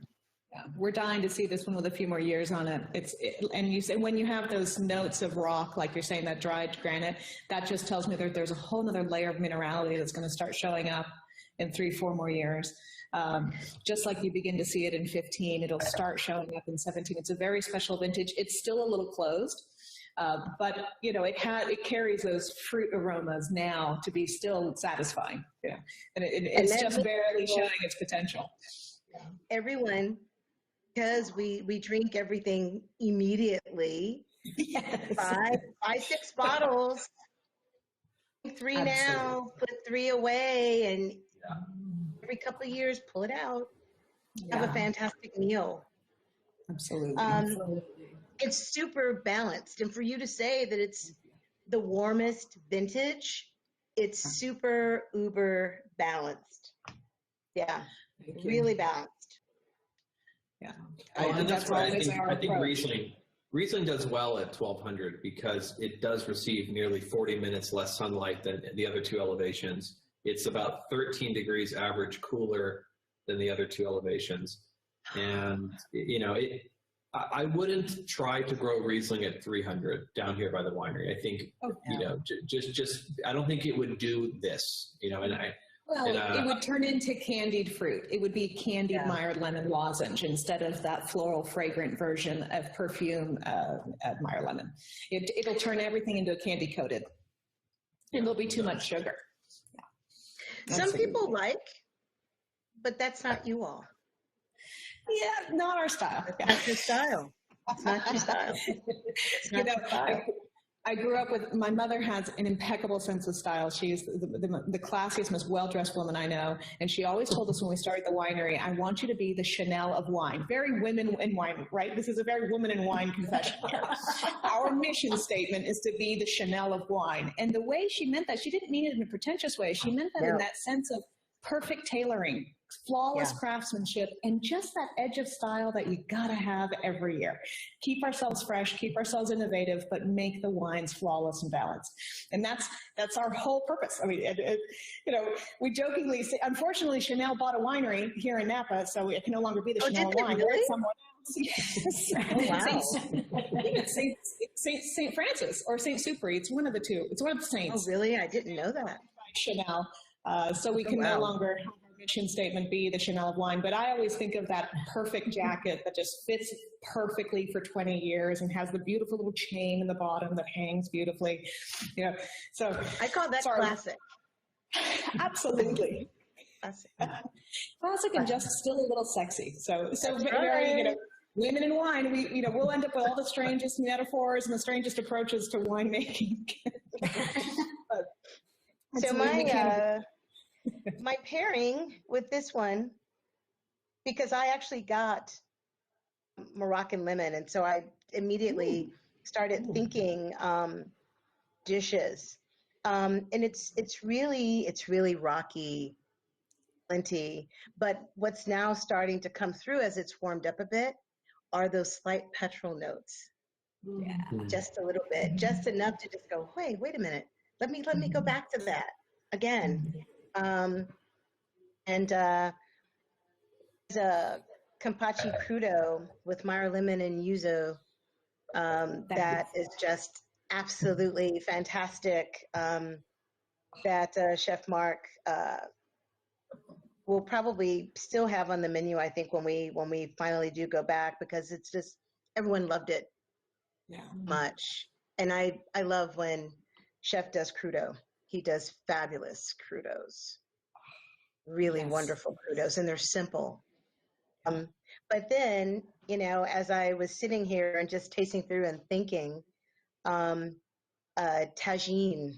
Yeah, we're dying to see this one with a few more years on it. And you say when you have those notes of rock, like you're saying, that dried granite, that just tells me that there's a whole other layer of minerality that's going to start showing up in 3-4 more years. Just like you begin to see it in 15, it'll start showing up in 17. It's a very special vintage. It's still a little closed, but it carries those fruit aromas now to be still satisfying. Yeah, and it's just barely showing its potential. Everyone, because we drink everything immediately. Yes. 6 bottles. 3 Absolutely. now, put 3 away, and every couple of years pull it out. Have a fantastic meal. Absolutely. It's super balanced, and for you to say that it's the warmest vintage, it's super uber balanced. Yeah, really balanced. Yeah. And that's why I think Riesling does well at 1200 because it does receive nearly 40 minutes less sunlight than the other 2 elevations. It's about 13 degrees average cooler than the other 2 elevations. And, I wouldn't try to grow Riesling at 300 down here by the winery. I think, just I don't think it would do this, it would turn into candied fruit. It would be candied Meyer lemon lozenge instead of that floral fragrant version of perfume at Meyer lemon. It'll turn everything into a candy coated, and there'll be too much sugar. Yeah. Some people like, but that's not you all. Yeah, not our style. That's your style. It's not your style. It's not your style. I grew up with, my mother has an impeccable sense of style. She's the classiest, most well-dressed woman I know. And she always told us when we started the winery, I want you to be the Chanel of wine. Very women in wine, right? This is a very woman in wine confession. Our mission statement is to be the Chanel of wine. And the way she meant that, she didn't mean it in a pretentious way. She meant that in that sense of perfect tailoring, flawless craftsmanship, and just that edge of style that you gotta have every year. Keep ourselves fresh, keep ourselves innovative, but make the wines flawless and balanced. And that's our whole purpose. I mean, we jokingly say, unfortunately, Chanel bought a winery here in Napa, so it can no longer be the Chanel wine. Really? Someone else. Yes. Wow. Saint Francis or Saint Supri. It's one of the two. It's one of the saints. Oh, really? I didn't know that. Chanel. So we can no longer have our mission statement be the Chanel of wine. But I always think of that perfect jacket that just fits perfectly for 20 years and has the beautiful little chain in the bottom that hangs beautifully. So I call that classic. Absolutely. Classic and just still a little sexy. So very, women in wine, we'll end up with all the strangest metaphors and the strangest approaches to winemaking. So my pairing with this one, because I actually got Moroccan lemon, and so I immediately started thinking dishes, and it's really rocky, plenty. But what's now starting to come through as it's warmed up a bit are those slight petrol notes. Yeah, just a little bit, just enough to just go, wait a minute. Let me go back to that again. And there's a Campacci Crudo with Meyer lemon and yuzu that is just absolutely fantastic. That Chef Mark will probably still have on the menu, I think, when we finally do go back, because it's just, everyone loved it much. And I love when Chef does Crudo. He does fabulous Crudos. really wonderful crudos, and they're simple. But then, you know, as I was sitting here and just tasting through and thinking, tagine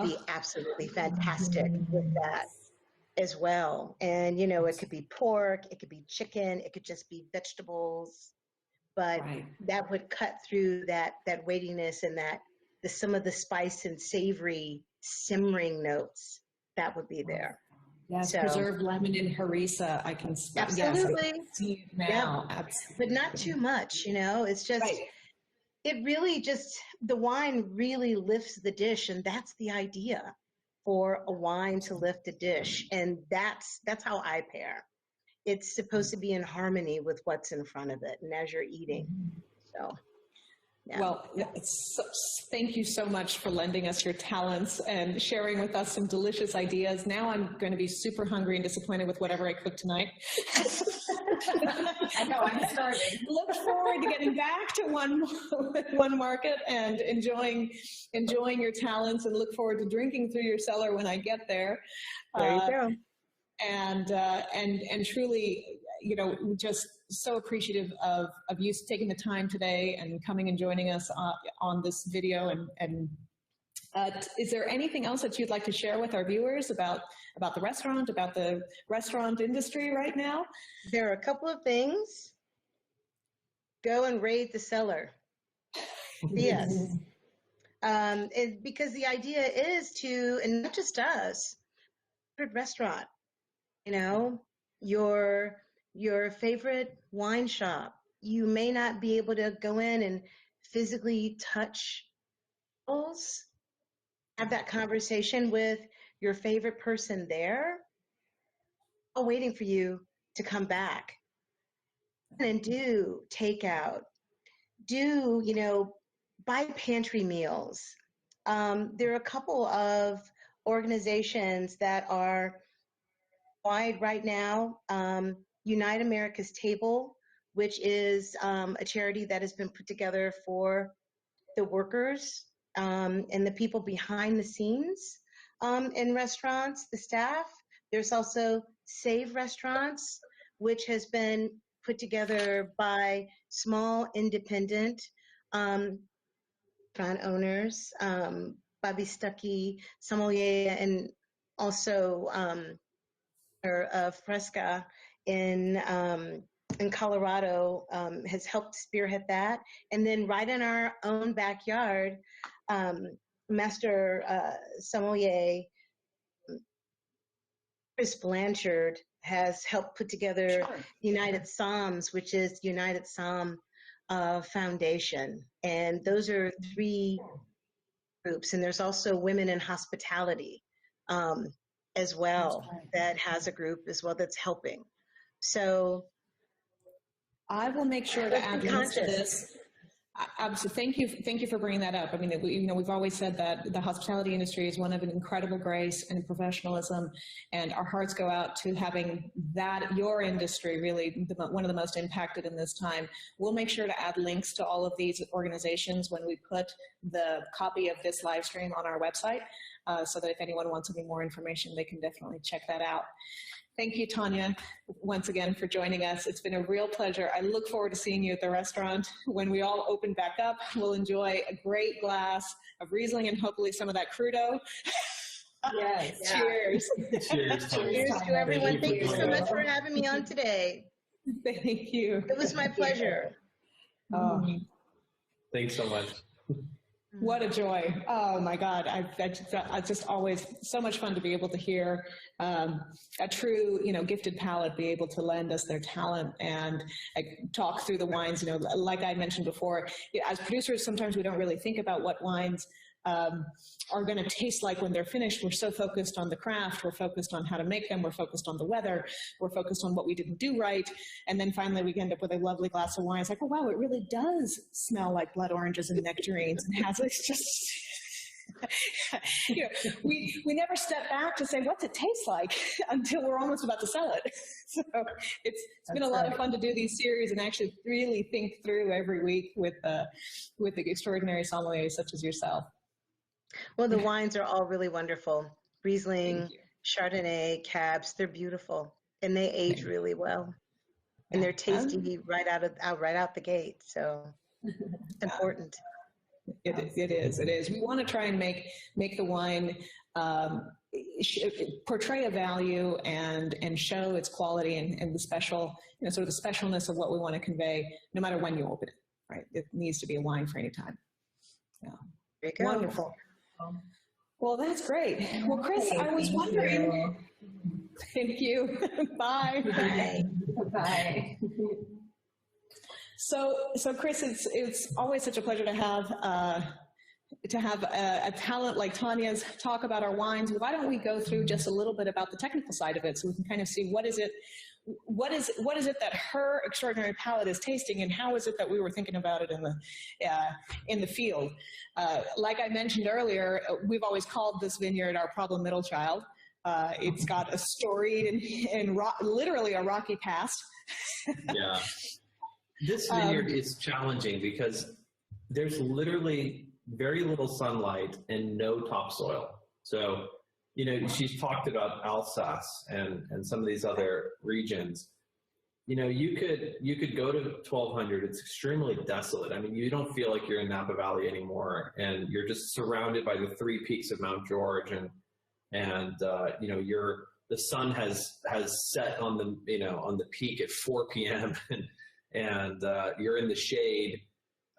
be absolutely fantastic with that as well. And, you know, it could be pork, it could be chicken, it could just be vegetables, but that would cut through that weightiness and some of the spice and savory simmering notes that would be there. Yes, so, preserved lemon and harissa. I can absolutely see it now. Yeah. But not too much, you know. It's just it really just the wine really lifts the dish, and that's the idea for a wine to lift a dish, and that's how I pair. It's supposed to be in harmony with what's in front of it, and as you're eating. So. Yeah. Well, thank you so much for lending us your talents and sharing with us some delicious ideas. Now I'm going to be super hungry and disappointed with whatever I cook tonight. I know, I'm starving. Look forward to getting back to one market and enjoying your talents, and look forward to drinking through your cellar when I get there. There you go. And truly, you know, just so appreciative of you taking the time today and coming and joining us on this video. And is there anything else that you'd like to share with our viewers about the restaurant industry right now? There are a couple of things. Go and raid the cellar. Yes. Because the idea is to, and not just us, restaurant, you know, your favorite wine shop. You may not be able to go in and physically touch bottles, have that conversation with your favorite person there, all waiting for you to come back. And do takeout, do, you know, buy pantry meals. There are a couple of organizations that are wide right now. Unite America's Table, which is a charity that has been put together for the workers and the people behind the scenes in restaurants, the staff. There's also Save Restaurants, which has been put together by small independent restaurant owners, Bobby Stuckey, Sommelier, and also Fresca in Colorado has helped spearhead that. And then right in our own backyard, Master Sommelier Chris Blanchard has helped put together United Somms, which is United Somm Foundation. And those are 3 groups. And there's also Women in Hospitality as well that has a group as well that's helping. So I will make sure to add links to this. So thank you for bringing that up. I mean, you know, we've always said that the hospitality industry is one of an incredible grace and professionalism, and our hearts go out to having your industry really one of the most impacted in this time. We'll make sure to add links to all of these organizations when we put the copy of this live stream on our website, so that if anyone wants any more information, they can definitely check that out. Thank you, Tonya, once again for joining us. It's been a real pleasure. I look forward to seeing you at the restaurant. When we all open back up, we'll enjoy a great glass of Riesling and hopefully some of that crudo. Yes. Cheers. Cheers. Cheers to everyone. Thank you so much for having me on today. Thank you. It was my pleasure. Oh. Thanks so much. What a joy. Oh my God. It's just always so much fun to be able to hear a true, you know, gifted palate be able to lend us their talent and talk through the wines. You know, like I mentioned before, as producers, sometimes we don't really think about what wines are going to taste like when they're finished. We're so focused on the craft, we're focused on how to make them, we're focused on the weather, we're focused on what we didn't do right, and then finally we end up with a lovely glass of wine. It's like, oh wow, it really does smell like blood oranges and nectarines, and has it's just you know, we never step back to say, what's it taste like, until we're almost about to sell it. So it's been a lot of fun to do these series and actually really think through every week with the extraordinary sommeliers such as yourself. Well, the wines are all really wonderful. Riesling, Chardonnay, Cabs, they're beautiful and they age really well. And they're tasty right out the gate. So important. It is. We want to try and make the wine portray a value and show its quality and the special, sort of the specialness of what we want to convey, no matter when you open it, right? It needs to be a wine for any time. Yeah. Wonderful. Well, that's great. Well, Chris, I was wondering. Thank you. Bye. Bye. Bye. So Chris, it's always such a pleasure to have a talent like Tonya's talk about our wines. Why don't we go through just a little bit about the technical side of it, so we can kind of see what is it that her extraordinary palate is tasting, and how is it that we were thinking about it in the field. Like I mentioned earlier, we've always called this vineyard our problem middle child. It's got a storied and literally a rocky past. Yeah. This vineyard is challenging because there's literally very little sunlight and no topsoil. So, she's talked about Alsace and some of these other regions. You could go to 1200. It's extremely desolate. I mean, you don't feel like you're in Napa Valley anymore, and you're just surrounded by the three peaks of Mount George, and the sun has set on the peak at 4 p.m. and you're in the shade,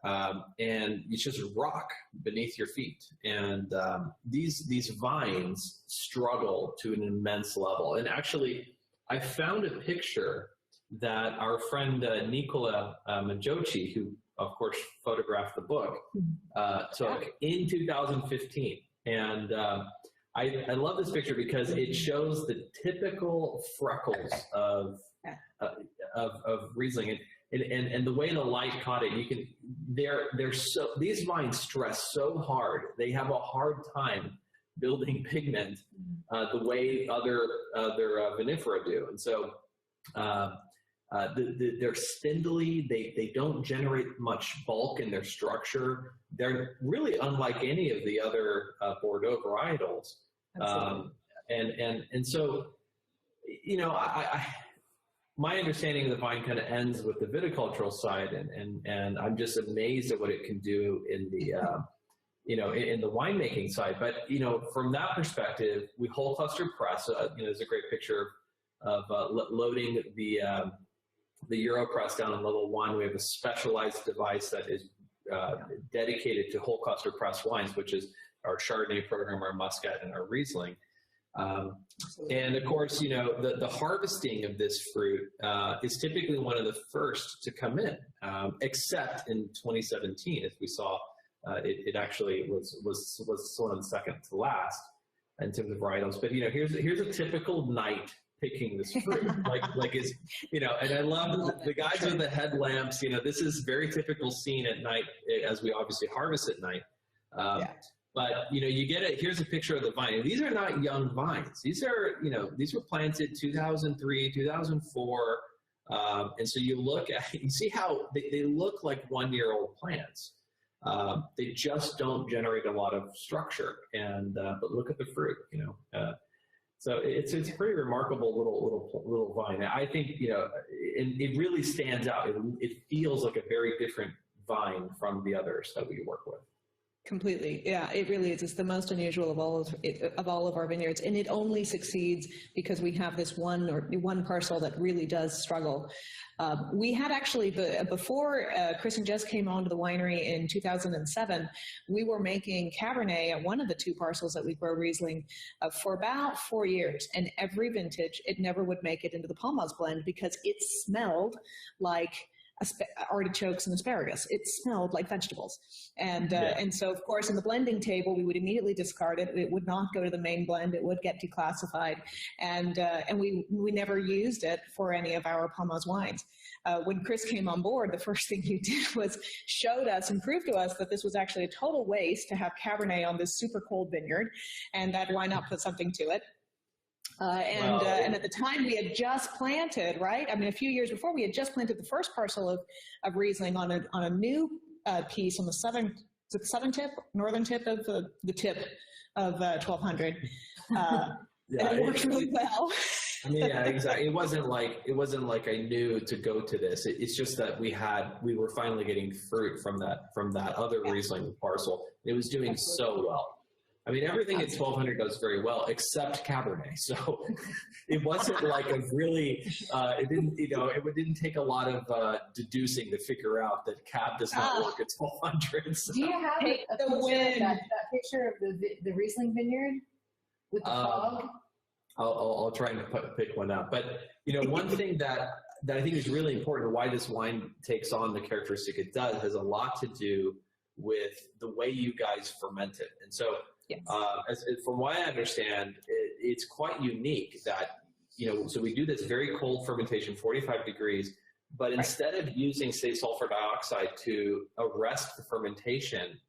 and it's just rock beneath your feet. And these vines struggle to an immense level. And actually, I found a picture that our friend Nicola Mangiocchi, who of course photographed the book, took in 2015. And I love this picture because it shows the typical freckles of Riesling, and the way the light caught it, these vines stress so hard, they have a hard time building pigment the way other vinifera do, and so they're spindly. They don't generate much bulk in their structure. They're really unlike any of the other Bordeaux varietals. And so, my understanding of the vine kind of ends with the viticultural side, and I'm just amazed at what it can do in the, in the winemaking side. But, from that perspective, we whole cluster press. There's a great picture of loading the Europress down in level 1. We have a specialized device that is dedicated to whole cluster press wines, which is our Chardonnay program, our Muscat, and our Riesling. And of course, the harvesting of this fruit is typically one of the first to come in, except in 2017, as we saw, it actually was one of the second to last in terms of varietals. But here's a typical night picking this fruit, and I love the guys with the headlamps. This is very typical scene at night, as we obviously harvest at night. But, you get it. Here's a picture of the vine. These are not young vines. These are, these were planted 2003, 2004. And so you see how they look like 1-year-old plants. They just don't generate a lot of structure. And, but look at the fruit, so it's a pretty remarkable little vine. I think, it really stands out. It feels like a very different vine from the others that we work with. Completely. Yeah, it really is. It's the most unusual of all of our vineyards. And it only succeeds because we have this one parcel that really does struggle. We had actually, before Chris and Jess came onto the winery in 2007, we were making Cabernet at one of the 2 parcels that we grow Riesling for about 4 years. And every vintage, it never would make it into the Palmaz blend because it smelled like artichokes and asparagus. It smelled like vegetables. And so, of course, in the blending table, we would immediately discard it. It would not go to the main blend. It would get declassified. And we never used it for any of our Palmaz wines. When Chris came on board, the first thing he did was showed us and proved to us that this was actually a total waste to have Cabernet on this super cold vineyard, and that why not put something to it. And at the time we had just planted, right? I mean, a few years before, we had just planted the first parcel of Riesling on a new piece on the southern tip, northern tip of the tip of 1200. Yeah, and it worked really well. I mean, yeah, exactly. It wasn't like I knew to go to this. It's just that we were finally getting fruit from that other Riesling parcel. It was doing so well. I mean, everything at 1200 does very well except Cabernet. So it wasn't like a really, it didn't take a lot of deducing to figure out that Cab does not work at 1200. So. Do you have that picture of the Riesling vineyard with the fog? I'll try and pick one out. But, one thing that I think is really important, why this wine takes on the characteristic it does, has a lot to do with the way you guys ferment it. And so, yes. From what I understand, it's quite unique that, so we do this very cold fermentation, 45 degrees, but instead of using, say, sulfur dioxide to arrest the fermentation,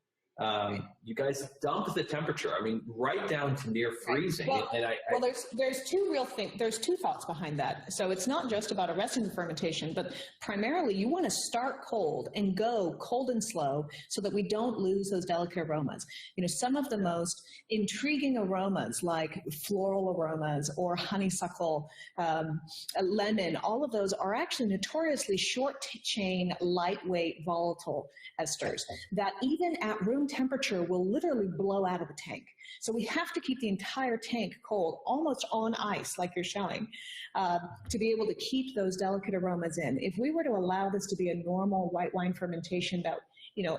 you guys dump the temperature. I mean, right down to near freezing. Well, there's two thoughts behind that. So it's not just about arresting the fermentation, but primarily you want to start cold and go cold and slow so that we don't lose those delicate aromas. Some of the most intriguing aromas like floral aromas or honeysuckle, lemon, all of those are actually notoriously short chain, lightweight, volatile esters that even at room temperature will literally blow out of the tank. So we have to keep the entire tank cold, almost on ice, like you're showing, to be able to keep those delicate aromas in. If we were to allow this to be a normal white wine fermentation that,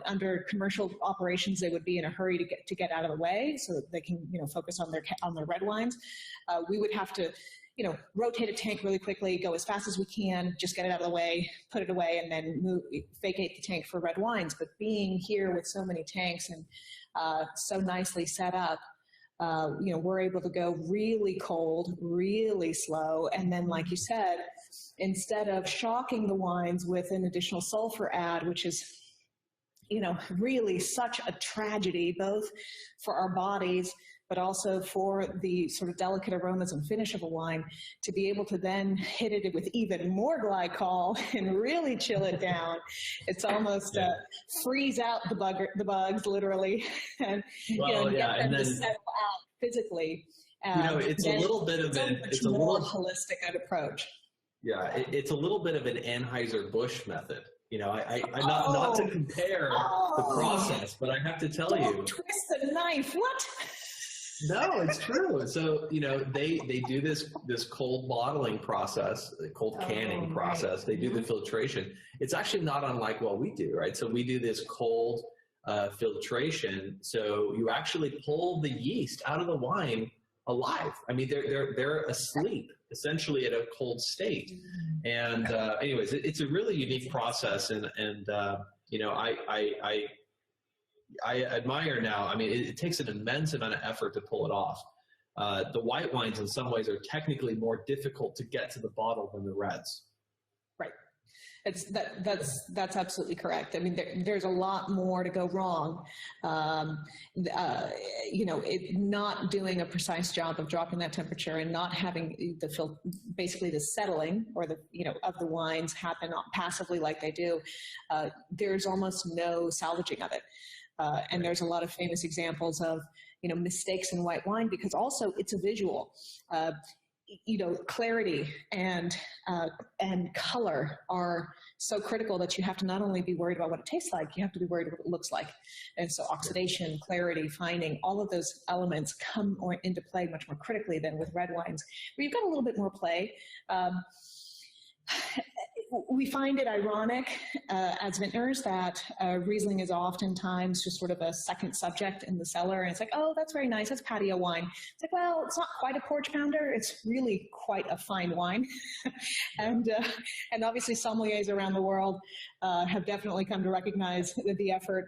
under commercial operations, they would be in a hurry to get out of the way so that they can, focus on their red wines, we would have to rotate a tank really quickly, go as fast as we can, just get it out of the way, put it away, and then vacate the tank for red wines. But being here with so many tanks and so nicely set up, we're able to go really cold, really slow. And then, like you said, instead of shocking the wines with an additional sulfur add, which is, really such a tragedy, both for our bodies, but also for the sort of delicate aromas and finish of a wine, to be able to then hit it with even more glycol and really chill it down. It's almost freeze out the bugs, literally, and get them to settle out physically. It's a little bit of it's a more holistic approach. Yeah, it's a little bit of an Anheuser-Busch method. Not to compare the process, but I have to tell you. Twist the knife. What? No, it's true. So, they do this cold bottling process, the cold canning process. They do the filtration. It's actually not unlike what we do, right? So we do this cold filtration. So you actually pull the yeast out of the wine alive. I mean, they're asleep essentially at a cold state. And anyways, it's a really unique process. And I admire now. I mean, it takes an immense amount of effort to pull it off. The white wines, in some ways, are technically more difficult to get to the bottle than the reds. Right. That's absolutely correct. I mean, there's a lot more to go wrong. Not doing a precise job of dropping that temperature and not having basically the settling or of the wines happen passively like they do. There's almost no salvaging of it. And there's a lot of famous examples of, mistakes in white wine, because also it's a visual. Clarity and color are so critical that you have to not only be worried about what it tastes like, you have to be worried about what it looks like. And so oxidation, clarity, fining, all of those elements come into play much more critically than with red wines, where you've got a little bit more play. We find it ironic as vintners that Riesling is oftentimes just sort of a second subject in the cellar. And it's like, oh, that's very nice. That's patio wine. It's like, well, it's not quite a porch pounder. It's really quite a fine wine. And obviously sommeliers around the world have definitely come to recognize the effort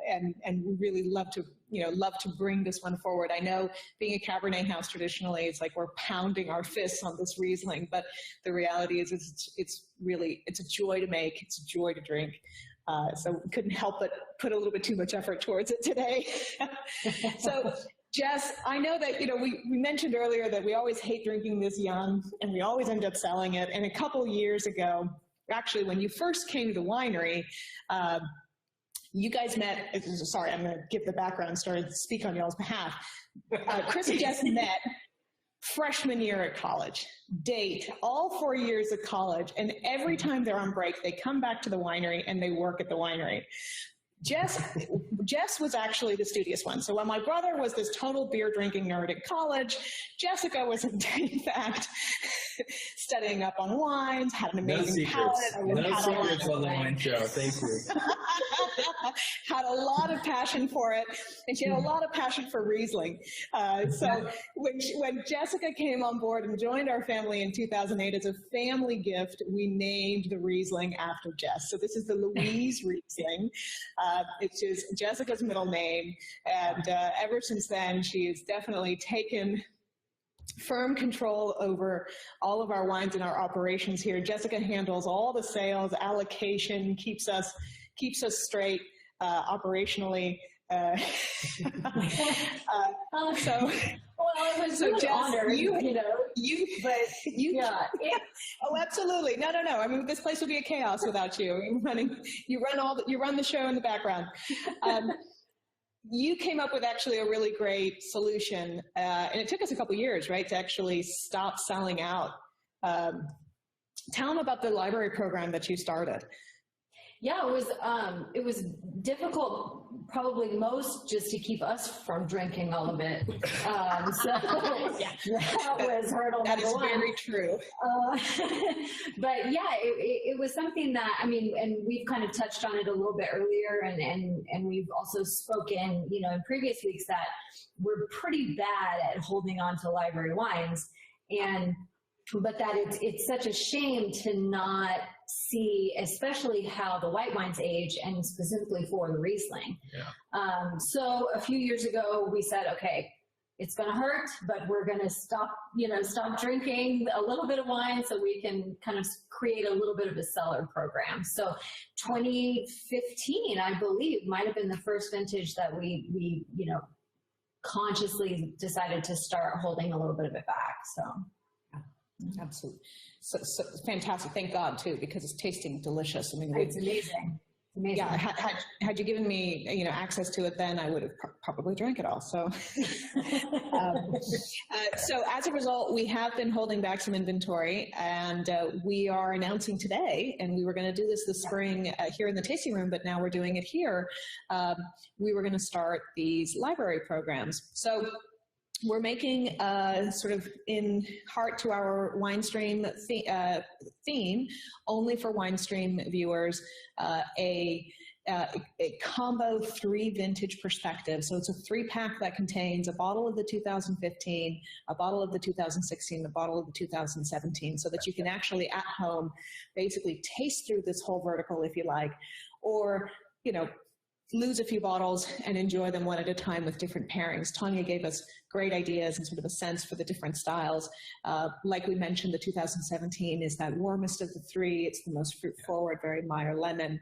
and we really love to bring this one forward. I know being a Cabernet house traditionally, it's like we're pounding our fists on this Riesling, but the reality is it's a joy to make, it's a joy to drink. So couldn't help but put a little bit too much effort towards it today. So Jess, I know that, we mentioned earlier that we always hate drinking this young and we always end up selling it. And a couple years ago, actually, when you first came to the winery, you guys met, sorry, I'm going to give the background story to speak on y'all's behalf. Chris and Jess met freshman year at college, date, all 4 years of college, and every time they're on break, they come back to the winery and they work at the winery. Jess was actually the studious one. So while my brother was this total beer drinking nerd at college, Jessica was in fact studying up on wines, had an amazing palate. No secrets on the wine show. Thank you. Had a lot of passion for it, and she had a lot of passion for Riesling. So when Jessica came on board and joined our family in 2008 as a family gift, we named the Riesling after Jess. So this is the Louise Riesling. It's just Jessica's middle name, and ever since then, she has definitely taken firm control over all of our wines and our operations here. Jessica handles all the sales, allocation, keeps us straight operationally. Well, it was an honor, yeah. Oh, absolutely. No. I mean, this place would be a chaos without you. You run the show in the background. You came up with actually a really great solution, and it took us a couple years, right, to actually stop selling out. Tell them about the library program that you started. Yeah, it was difficult, probably most just to keep us from drinking all of it. So that was hurdle number one. That is very true. But yeah, it was something that, I mean, and we've kind of touched on it a little bit earlier, and we've also spoken, in previous weeks that we're pretty bad at holding on to library wines, but that it's such a shame to not see, especially how the white wines age, and specifically for the Riesling. Yeah. So a few years ago, we said, okay, it's going to hurt, but we're going to stop drinking a little bit of wine so we can kind of create a little bit of a cellar program. So 2015, I believe, might have been the first vintage that we consciously decided to start holding a little bit of it back. So. Absolutely. So fantastic. Thank God, too, because it's tasting delicious. I mean, it's amazing. Amazing. Yeah, had you given me, access to it then, I would have probably drank it all. So, so as a result, we have been holding back some inventory, and we are announcing today, and we were going to do this spring here in the tasting room, but now we're doing it here. We were going to start these library programs. So we're making sort of in heart to our WineStream theme, only for WineStream viewers, a combo 3 vintage perspective. So it's a 3-pack that contains a bottle of the 2015, a bottle of the 2016, a bottle of the 2017, so that you can actually at home basically taste through this whole vertical if you like, or, lose a few bottles and enjoy them one at a time with different pairings. Tonya gave us great ideas and sort of a sense for the different styles. Like we mentioned, the 2017 is that warmest of the 3. It's the most fruit forward, very Meyer lemon,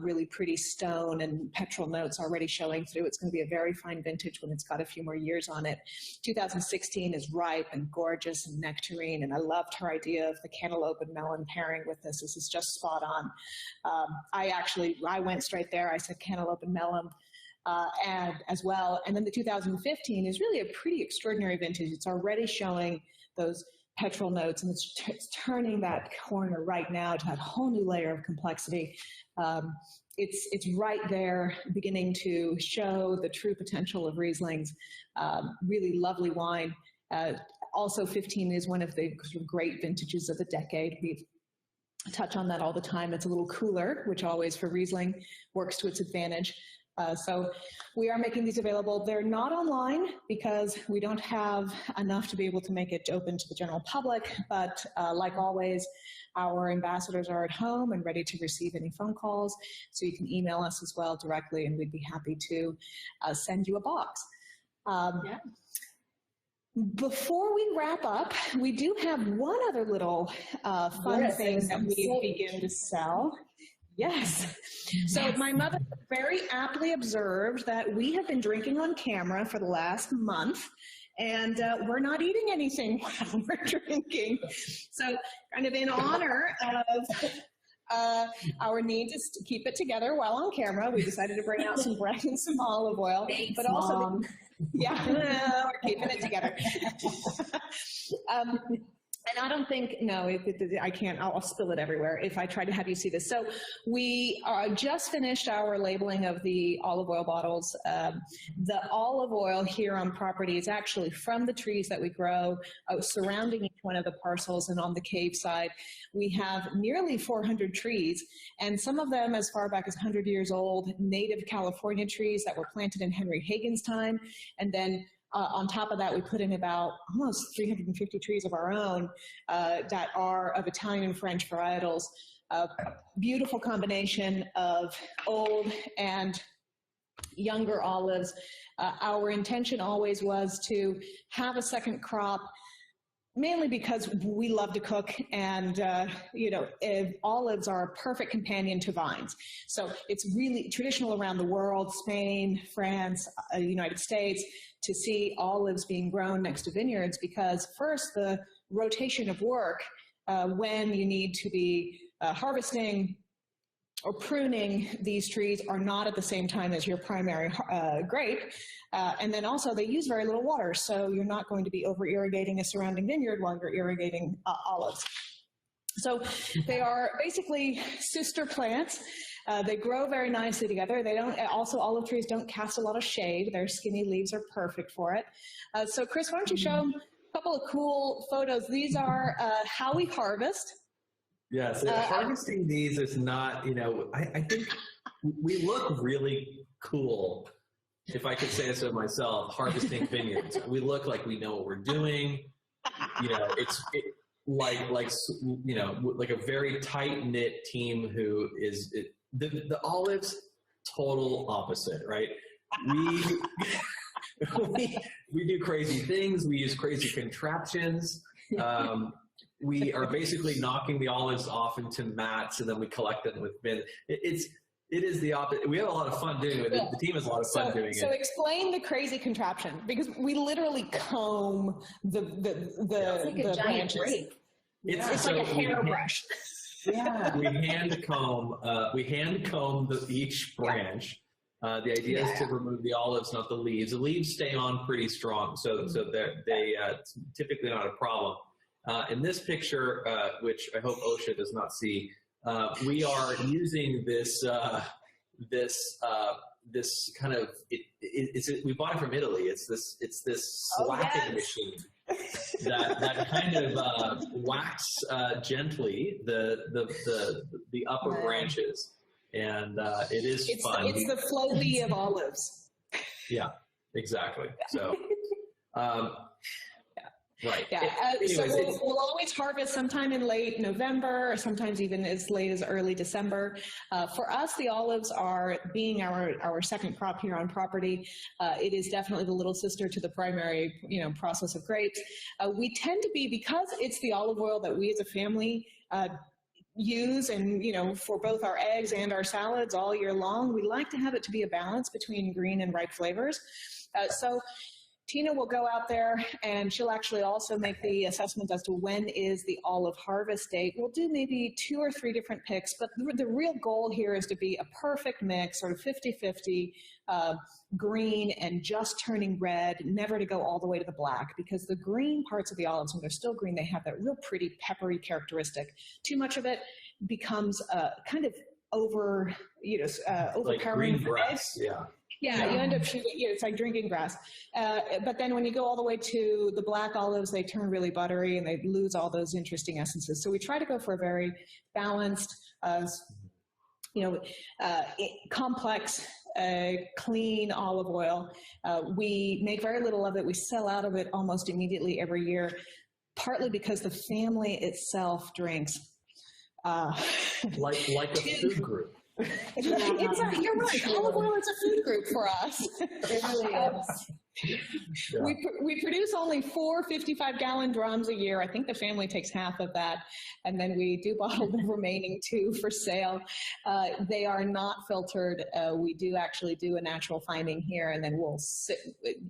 really pretty stone and petrol notes already showing through. It's going to be a very fine vintage when it's got a few more years on it. 2016 is ripe and gorgeous and nectarine, and I loved her idea of the cantaloupe and melon pairing with this. This is just spot on. I went straight there. I said cantaloupe and melon. And as well. And then the 2015 is really a pretty extraordinary vintage. It's already showing those petrol notes, and it's turning that corner right now to that whole new layer of complexity. It's right there beginning to show the true potential of Rieslings. Really lovely wine. Also 15 is one of the sort of great vintages of the decade. We touch on that all the time. It's a little cooler, which always for Riesling works to its advantage. So we are making these available. They're not online because we don't have enough to be able to make it open to the general public, but like always, our ambassadors are at home and ready to receive any phone calls, so you can email us as well directly, and we'd be happy to send you a box. Yeah. Before we wrap up, we do have one other little fun thing that we begin to sell. Yes. So my mother very aptly observed that we have been drinking on camera for the last month, and we're not eating anything while we're drinking. So kind of in honor our need to keep it together while on camera, we decided to bring out some bread and some olive oil. Thanks, but also, Mom. Yeah, we're keeping it together. And I don't think, no, I can't, I'll spill it everywhere if I try to have you see this. So we just finished our labeling of the olive oil bottles. The olive oil here on property is actually from the trees that we grow surrounding each one of the parcels, and on the cave side. We have nearly 400 trees, and some of them as far back as 100 years old, native California trees that were planted in Henry Hagen's time. And then on top of that, we put in about almost 350 trees of our own that are of Italian and French varietals. Beautiful combination of old and younger olives. Our intention always was to have a second crop, mainly because we love to cook, and olives are a perfect companion to vines. So it's really traditional around the world, Spain, France, United States, to see olives being grown next to vineyards, because first, the rotation of work when you need to be harvesting or pruning these trees are not at the same time as your primary grape. And then also they use very little water, so you're not going to be over irrigating a surrounding vineyard while you're irrigating olives. So they are basically sister plants. They grow very nicely together. They don't, also olive trees don't cast a lot of shade. Their skinny leaves are perfect for it. So Chris, why don't you show them a couple of cool photos. These are how we harvest. Yes, harvesting these is not, I think we look really cool, if I could say so myself, harvesting vineyards. We look like we know what we're doing. It's like a very tight-knit team who is, the olives, total opposite, right? We do crazy things. We use crazy contraptions. We are basically knocking the olives off into mats, and then we collect them with bin. It is the opposite. We have a lot of fun doing it. The team has a lot of fun doing it. So explain the crazy contraption, because we literally comb the like a giant grape. It's like a hairbrush. Yeah. We hand comb each branch. The idea is to remove the olives, not the leaves. The leaves stay on pretty strong, so they typically not a problem. In this picture, which I hope OSHA does not see, we are using this kind of we bought it from Italy. It's this slacking machine that kind of whacks gently the upper branches, and it is fun. It's the Flow-Bee of olives. Yeah, exactly. So. Right. Yeah. So we'll always harvest sometime in late November, or sometimes even as late as early December. For us, the olives are, being our second crop here on property, it is definitely the little sister to the primary, process of grapes. We tend to be, because it's the olive oil that we as a family use, and for both our eggs and our salads all year long, we like to have it to be a balance between green and ripe flavors. So Tina will go out there, and she'll actually also make the assessment as to when is the olive harvest date. We'll do maybe 2 or 3 different picks, but the real goal here is to be a perfect mix, sort of 50-50, green and just turning red, never to go all the way to the black, because the green parts of the olives, when they're still green, they have that real pretty peppery characteristic. Too much of it becomes kind of overpowering. Like green grass, yeah. Yeah, you end up shooting, it's like drinking grass. But then when you go all the way to the black olives, they turn really buttery and they lose all those interesting essences. So we try to go for a very balanced, complex, clean olive oil. We make very little of it. We sell out of it almost immediately every year, partly because the family itself drinks. Like a food group. You're right. Olive oil is a food group for us. It really is. Yeah. We produce only 4 55-gallon drums a year. I think the family takes half of that, and then we do bottle the remaining 2 for sale. They are not filtered. We do actually do a natural finding here, and then we'll sit.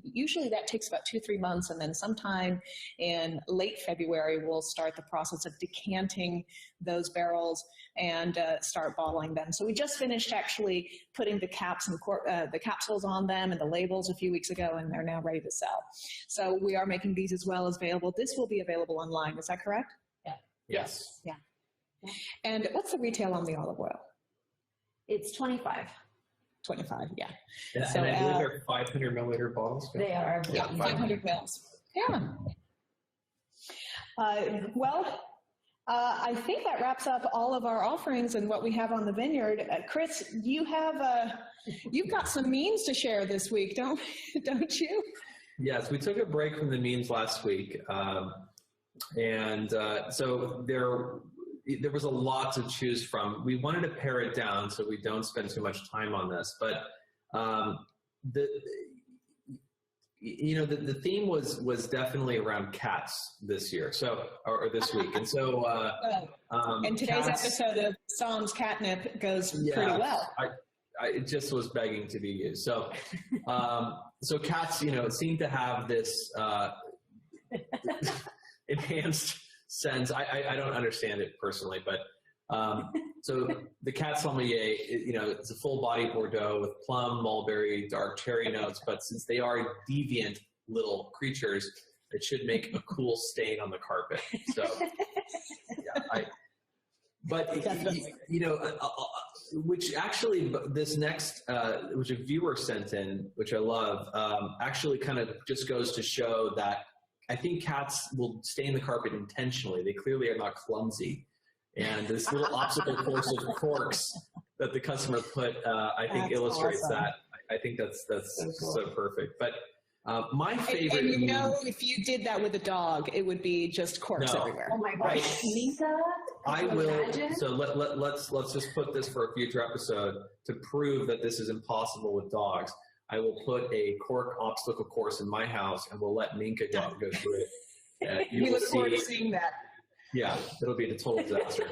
Usually that takes about 2-3 months, and then sometime in late February we'll start the process of decanting those barrels and start bottling them. So we just finished actually putting the caps and the capsules on them and the labels a few weeks ago, and they're now ready to sell. So we are making these as well as available. This will be available online. Is that correct? Yeah. Yes. Yeah. And what's the retail on the olive oil? It's 25. 25, yeah. So, and I believe they're 500 milliliter bottles. They are. Yeah, 500 mils. Yeah. I think that wraps up all of our offerings and what we have on the vineyard. Chris, you've got some memes to share this week, don't you? Yes, we took a break from the memes last week, so there was a lot to choose from. We wanted to pare it down so we don't spend too much time on this, but the theme was definitely around cats this year, or this week, and so and today's cats, episode of Somm's Catnip goes pretty well. I just was begging to be used. So so cats, seem to have this enhanced sense. I don't understand it personally, but so the Cat Sommelier, it's a full body Bordeaux with plum, mulberry, dark cherry notes, but since they are deviant little creatures, it should make a cool stain on the carpet. So, which actually, this next, which a viewer sent in, which I love, actually kind of just goes to show that I think cats will stain the carpet intentionally. They clearly are not clumsy. And this little obstacle course of corks that the customer put, I think illustrates awesome. That. I think that's so perfect. But my favorite. And if you did that with a dog, it would be just corks everywhere. Oh my gosh, Lisa! I will. Imagine? So let's just put this for a future episode to prove that this is impossible with dogs. I will put a cork obstacle course in my house, and we'll let Minka go through it. We look forward to seeing that. Yeah, it'll be a total disaster.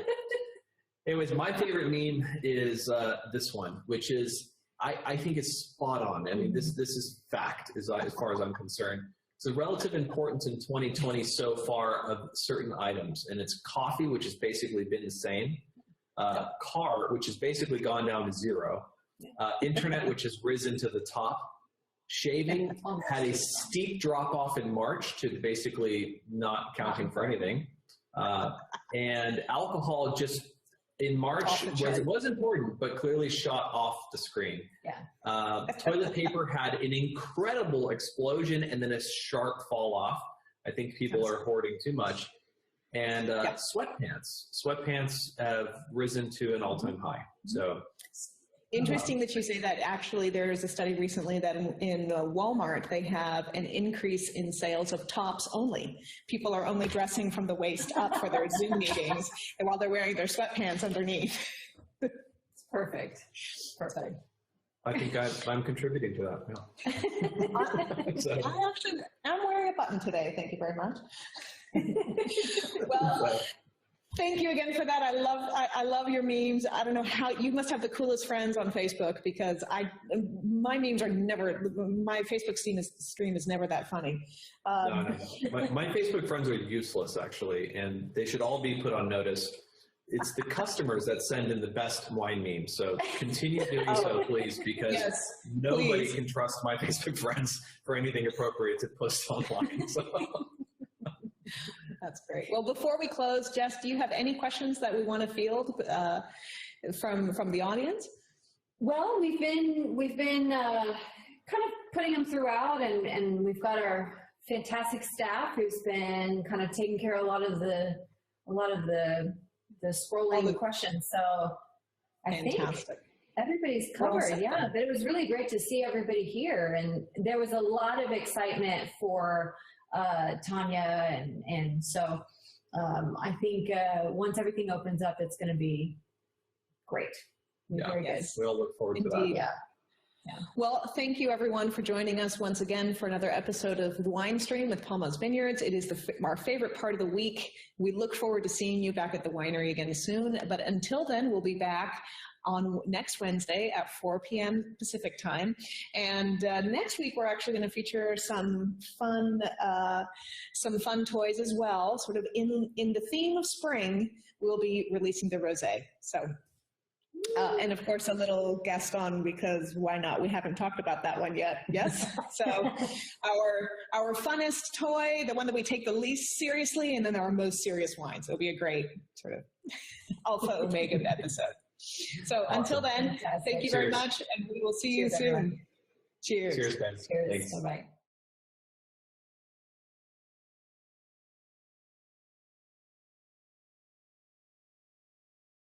Anyways, my favorite meme is this one, which is, I think it's spot on. I mean, this is fact as far as I'm concerned. So relative importance in 2020 so far of certain items, and it's coffee, which has basically been the same, car, which has basically gone down to 0, internet, which has risen to the top, shaving had a steep drop off in March to basically not counting for anything. And alcohol just in March was important, but clearly shot off the screen. Yeah. Toilet paper had an incredible explosion and then a sharp fall off. I think people are hoarding too much. And sweatpants have risen to an all-time high. So. Interesting that you say that. Actually, there is a study recently that in Walmart, they have an increase in sales of tops only. People are only dressing from the waist up for their Zoom meetings, and while they're wearing their sweatpants underneath. It's perfect. Perfect. I think I'm contributing to that. Yeah. I'm wearing a button today. Thank you very much. Well. Thank you again for that. I love your memes. I don't know how you must have the coolest friends on Facebook, because my memes are never, my Facebook stream is never that funny. No. My Facebook friends are useless, actually, and they should all be put on notice. It's the customers that send in the best wine memes. So continue doing so, please, because nobody can trust my Facebook friends for anything appropriate to post online. So. That's great. Well, before we close, Jess, do you have any questions that we want to field from the audience? Well, we've been kind of putting them throughout, and we've got our fantastic staff who's been kind of taking care of a lot of the scrolling questions. So I think everybody's covered. Yeah, but it was really great to see everybody here, and there was a lot of excitement for Tonya, and so I think once everything opens up, it's going to be great. Yeah, very good. We all look forward to that. Yeah. Well, thank you everyone for joining us once again for another episode of The Wine Stream with Palmaz Vineyards. It is our favorite part of the week. We look forward to seeing you back at the winery again soon. But until then, we'll be back on next Wednesday at 4 p.m. Pacific time. And next week, we're actually going to feature some fun toys as well. Sort of in the theme of spring, we'll be releasing the rosé. So. And of course, a little guest on, because why not? We haven't talked about that one yet. Yes. So our funnest toy, the one that we take the least seriously, and then our most serious wines. It'll be a great sort of alpha omega episode. So awesome. Until then, thank you very much, and we will see you soon. Cheers. Cheers, guys. Cheers. Bye-bye.